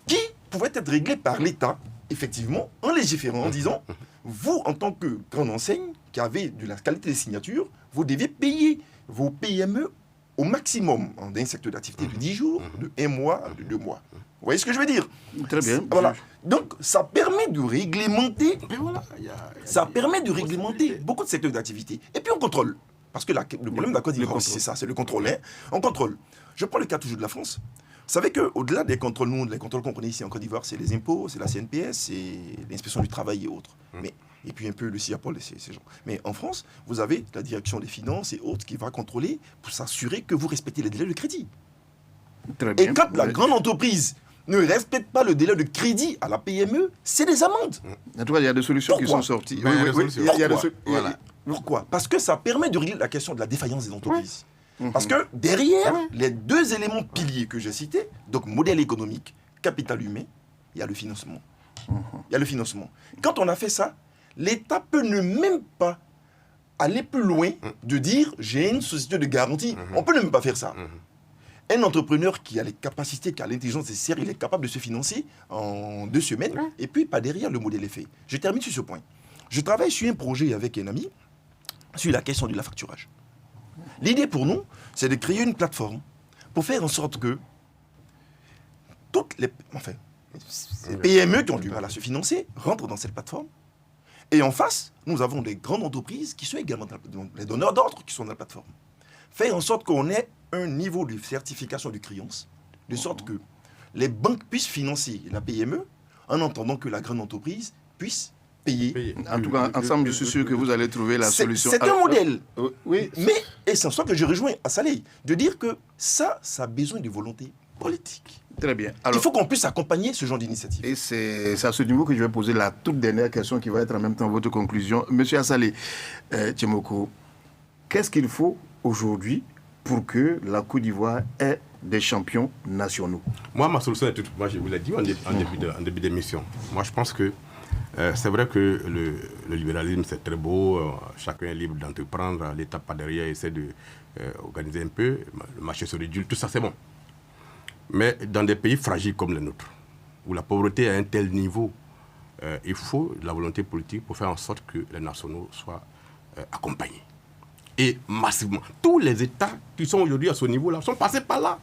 qui pouvait être réglé par l'État, effectivement, en légiférant, en disant, vous, en tant que grande enseigne, qui avez de la qualité des signatures, vous devez payer vos PME au maximum dans un secteur d'activité de 10 jours, de 1 mois, de 2 mois. Vous voyez ce que je veux dire? Très bien. Voilà. Donc, ça permet de réglementer, ça permet de réglementer beaucoup de secteurs d'activité. Et puis, on contrôle. Parce que le problème de la Côte d'Ivoire, c'est ça, c'est le contrôle. Hein. On contrôle. Je prends le cas toujours de la France. Vous savez qu'au-delà des contrôles, les contrôles qu'on connaît ici en Côte d'Ivoire, c'est les impôts, c'est la CNPS, c'est l'inspection du travail et autres. Et puis un peu le CIAPOL et ces gens. Mais en France, vous avez la direction des finances et autres qui va contrôler pour s'assurer que vous respectez les délais de crédit. Très bien. Et quand la grande entreprise ne respecte pas le délai de crédit à la PME, c'est des amendes. En tout cas, il y a des solutions qui sont sorties. Pourquoi? Parce que ça permet de régler la question de la défaillance des entreprises. Parce que derrière les 2 éléments piliers que j'ai cités, donc modèle économique, capital humain, il y a le financement. Il y a le financement. Quand on a fait ça, l'État peut ne même pas aller plus loin de dire j'ai une société de garantie. On ne peut même pas faire ça. Un entrepreneur qui a les capacités, qui a l'intelligence nécessaire, il est capable de se financer en 2 semaines. Et puis, pas derrière, le modèle est fait. Je termine sur ce point. Je travaille sur un projet avec un ami sur la question de la facturage. L'idée pour nous, c'est de créer une plateforme pour faire en sorte que toutes les PME qui ont du mal à se financer rentrent dans cette plateforme. Et en face, nous avons des grandes entreprises qui sont également les donneurs d'ordre qui sont dans la plateforme. Faire en sorte qu'on ait un niveau de certification de créance, de sorte que les banques puissent financer la PME en entendant que la grande entreprise puisse payer. En tout cas, ensemble, je suis sûr que vous allez trouver la solution. C'est un modèle. Oui. Mais, et c'est en soi que je rejoins à Saleh, de dire que ça a besoin de volonté politique. Très bien. Alors, il faut qu'on puisse accompagner ce genre d'initiative. Et c'est à ce niveau que je vais poser la toute dernière question qui va être en même temps votre conclusion. Monsieur Assalé, Tchemoko, qu'est-ce qu'il faut aujourd'hui pour que la Côte d'Ivoire ait des champions nationaux? Moi, ma solution est toute. Moi, je vous l'ai dit en début d'émission. Moi, je pense que c'est vrai que le libéralisme, c'est très beau. Chacun est libre d'entreprendre. L'État, pas derrière, essaie d'organiser un peu. Le marché se réduit. Tout ça, c'est bon. Mais dans des pays fragiles comme le nôtre, où la pauvreté est à un tel niveau, il faut de la volonté politique pour faire en sorte que les nationaux soient accompagnés. Et massivement. Tous les États qui sont aujourd'hui à ce niveau-là sont passés par là.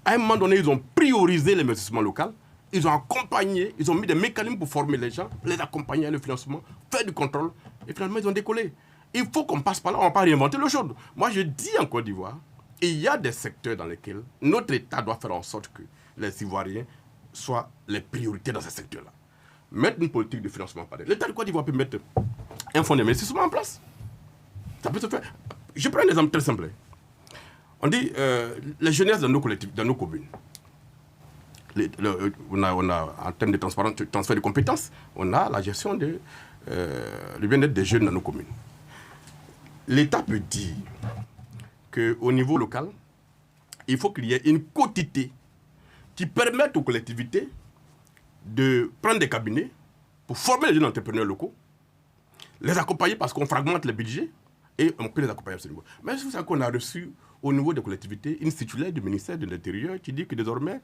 À un moment donné, ils ont priorisé l'investissement local, ils ont accompagné, ils ont mis des mécanismes pour former les gens, les accompagner à le financement, faire du contrôle, et finalement, ils ont décollé. Il faut qu'on passe par là, on ne va pas réinventer l'eau chaude. Moi, je dis en Côte d'Ivoire, il y a des secteurs dans lesquels notre État doit faire en sorte que les Ivoiriens soient les priorités dans ces secteurs-là. Mettre une politique de financement pareil. L'État de Côte d'Ivoire peut mettre un fonds d'investissement en place. Ça peut se faire. Je prends un exemple très simple. On dit les jeunesses dans nos collectifs, dans nos communes. On a, en termes de transfert de compétences, on a la gestion du bien-être des jeunes dans nos communes. L'État peut dire qu'au niveau local, il faut qu'il y ait une quotité qui permette aux collectivités de prendre des cabinets pour former les jeunes entrepreneurs locaux, les accompagner parce qu'on fragmente les budgets et on peut les accompagner à ce niveau. Mais c'est ça qu'on a reçu au niveau des collectivités une circulaire du ministère de l'Intérieur qui dit que désormais,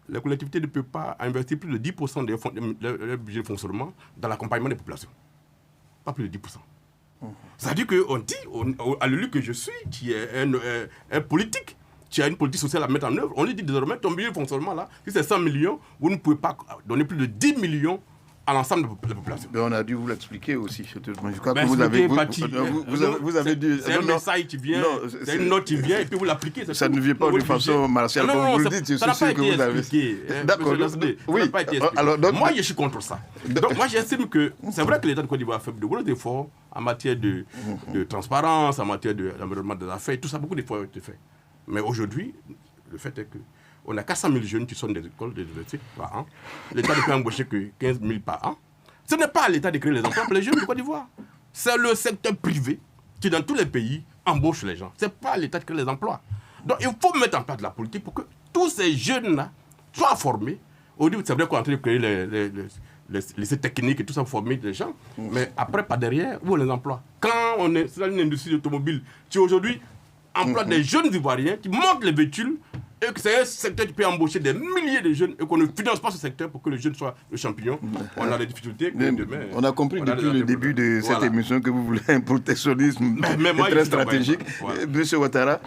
les collectivités ne peuvent pas investir plus de 10% de leur budget de fonctionnement dans l'accompagnement des populations. Pas plus de 10%. C'est-à-dire qu'on dit, à l'élu que je suis, qui est un politique, qui a une politique sociale à mettre en œuvre, on lui dit désormais, ton budget de fonctionnement là, si c'est 100 millions, vous ne pouvez pas donner plus de 10 millions à l'ensemble de la population. Mais on a dû vous l'expliquer aussi. Je crois que vous avez dû... C'est un message qui vient, c'est une note qui vient et puis vous l'appliquez. Ça ne vient pas de façon martiale comme vous le dites. Ça n'a pas été expliqué. D'accord. Oui. Moi, je suis contre ça. Donc moi, j'estime que c'est vrai que l'État de Côte d'Ivoire a fait de gros efforts en matière de transparence, en matière de l'environnement des affaires, tout ça, beaucoup d'efforts ont été faits. Mais aujourd'hui, le fait est que on a 400 000 jeunes qui sont des écoles, des universités par an. L'État ne peut embaucher que 15 000 par an. Ce n'est pas à l'État de créer les emplois pour les jeunes de Côte d'Ivoire. C'est le secteur privé qui, dans tous les pays, embauche les gens. Ce n'est pas à l'État de créer les emplois. Donc, il faut mettre en place de la politique pour que tous ces jeunes-là soient formés. Au début, c'est vrai qu'on est en train de créer les lycées techniques et tout ça pour former les gens. Mais après, par derrière, où est les emplois? Quand on est dans une industrie automobile qui aujourd'hui emploie des jeunes Ivoiriens qui montent les véhicules, et que c'est un secteur qui peut embaucher des milliers de jeunes et qu'on ne finance pas ce secteur pour que les jeunes soient le champignon, on a des difficultés. On a compris depuis le début de cette émission que vous voulez un protectionnisme très stratégique. Monsieur Ouattara,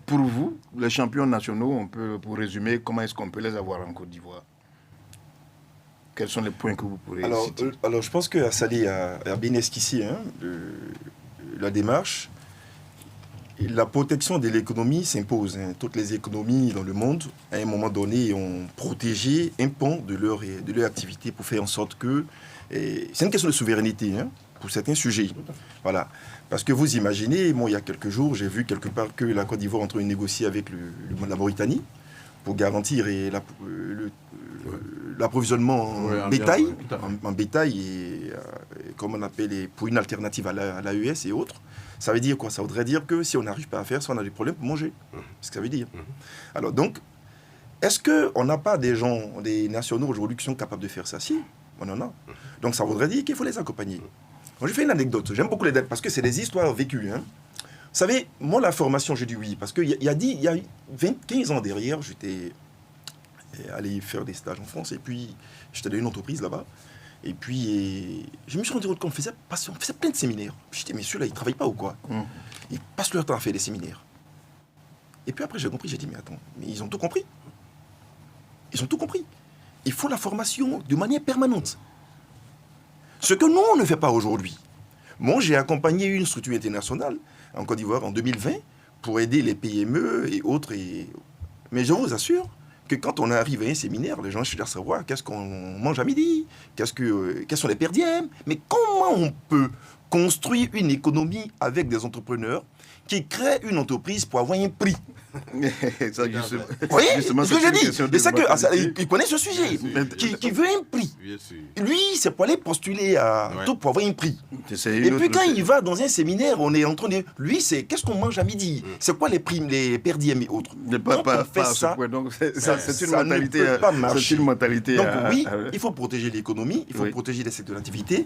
pour vous, les champions nationaux, pour résumer, comment est-ce qu'on peut les avoir en Côte d'Ivoire? Quels sont les points que vous pourrez citer? Alors, je pense que Assali a bien esquissé la démarche. La protection de l'économie s'impose. Toutes les économies dans le monde, à un moment donné, ont protégé un pan de leur activité pour faire en sorte que... c'est une question de souveraineté pour certains sujets. Voilà. Parce que vous imaginez, il y a quelques jours, j'ai vu quelque part que la Côte d'Ivoire est en train de négocier avec la Mauritanie pour garantir l'approvisionnement en bétail, et comme on appelle, pour une alternative à l'AES et autres. Ça veut dire quoi? Ça voudrait dire que si on n'arrive pas à faire ça, on a des problèmes pour manger. C'est ce que ça veut dire. Alors donc, est-ce qu'on n'a pas des nationaux aujourd'hui qui sont capables de faire ça? Si, on en a. Donc ça voudrait dire qu'il faut les accompagner. Moi, je fais une anecdote. J'aime beaucoup les dates parce que c'est des histoires vécues. Vous savez, moi, la formation, j'ai dit oui. Parce qu'il y a 15 ans derrière, j'étais allé faire des stages en France. Et puis, j'étais dans une entreprise là-bas. Et puis, je me suis rendu compte qu'on faisait plein de séminaires. Je dis, mais ceux-là, ils ne travaillent pas ou quoi? Ils passent leur temps à faire des séminaires. Et puis après, j'ai compris, j'ai dit, mais attends, mais ils ont tout compris. Ils ont tout compris. Il faut la formation de manière permanente. Ce que nous, on ne fait pas aujourd'hui. Moi, j'ai accompagné une structure internationale en Côte d'Ivoire en 2020 pour aider les PME et autres. Mais je vous assure que quand on arrive à un séminaire, les gens cherchent à savoir qu'est-ce qu'on mange à midi, quels sont les perdièmes, mais comment on peut construire une économie avec des entrepreneurs qui créent une entreprise pour avoir un prix. Ça, justement, oui, c'est ce que j'ai dit. C'est ça il connaît ce sujet, qui veut un prix. Lui, c'est pour aller postuler à tout pour avoir un prix. Et puis quand il va dans un séminaire, on est en train de... Lui, c'est qu'est-ce qu'on mange à midi? C'est quoi les primes, les perdièmes et autres? C'est une mentalité. Ne peut pas marcher. C'est une mentalité. Donc oui, il faut protéger l'économie, il faut protéger les secteurs d'activité.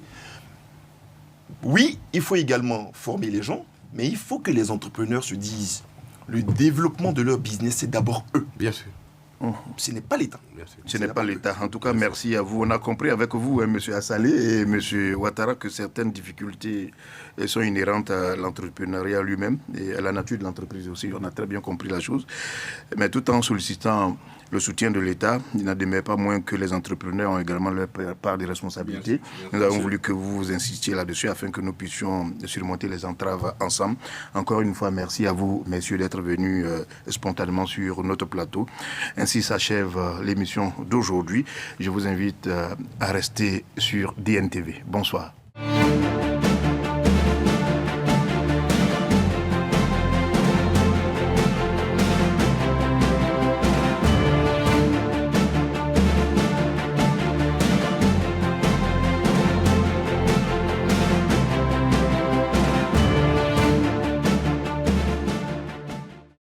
Oui, il faut également former les gens, mais il faut que les entrepreneurs se disent le développement de leur business, c'est d'abord eux. Bien sûr. Ce n'est pas l'État. Merci. Ce n'est pas l'État. En tout cas, merci à vous. On a compris avec vous, M. Assalé et M. Ouattara, que certaines difficultés sont inhérentes à l'entrepreneuriat lui-même et à la nature de l'entreprise aussi. On a très bien compris la chose. Mais tout en sollicitant le soutien de l'État, il n'en demeure pas moins que les entrepreneurs ont également leur part de responsabilité. Nous avons voulu que vous insistiez là-dessus afin que nous puissions surmonter les entraves ensemble. Encore une fois, merci à vous, messieurs, d'être venus spontanément sur notre plateau. Ainsi s'achève l'émission d'aujourd'hui. Je vous invite à rester sur DNTV. Bonsoir.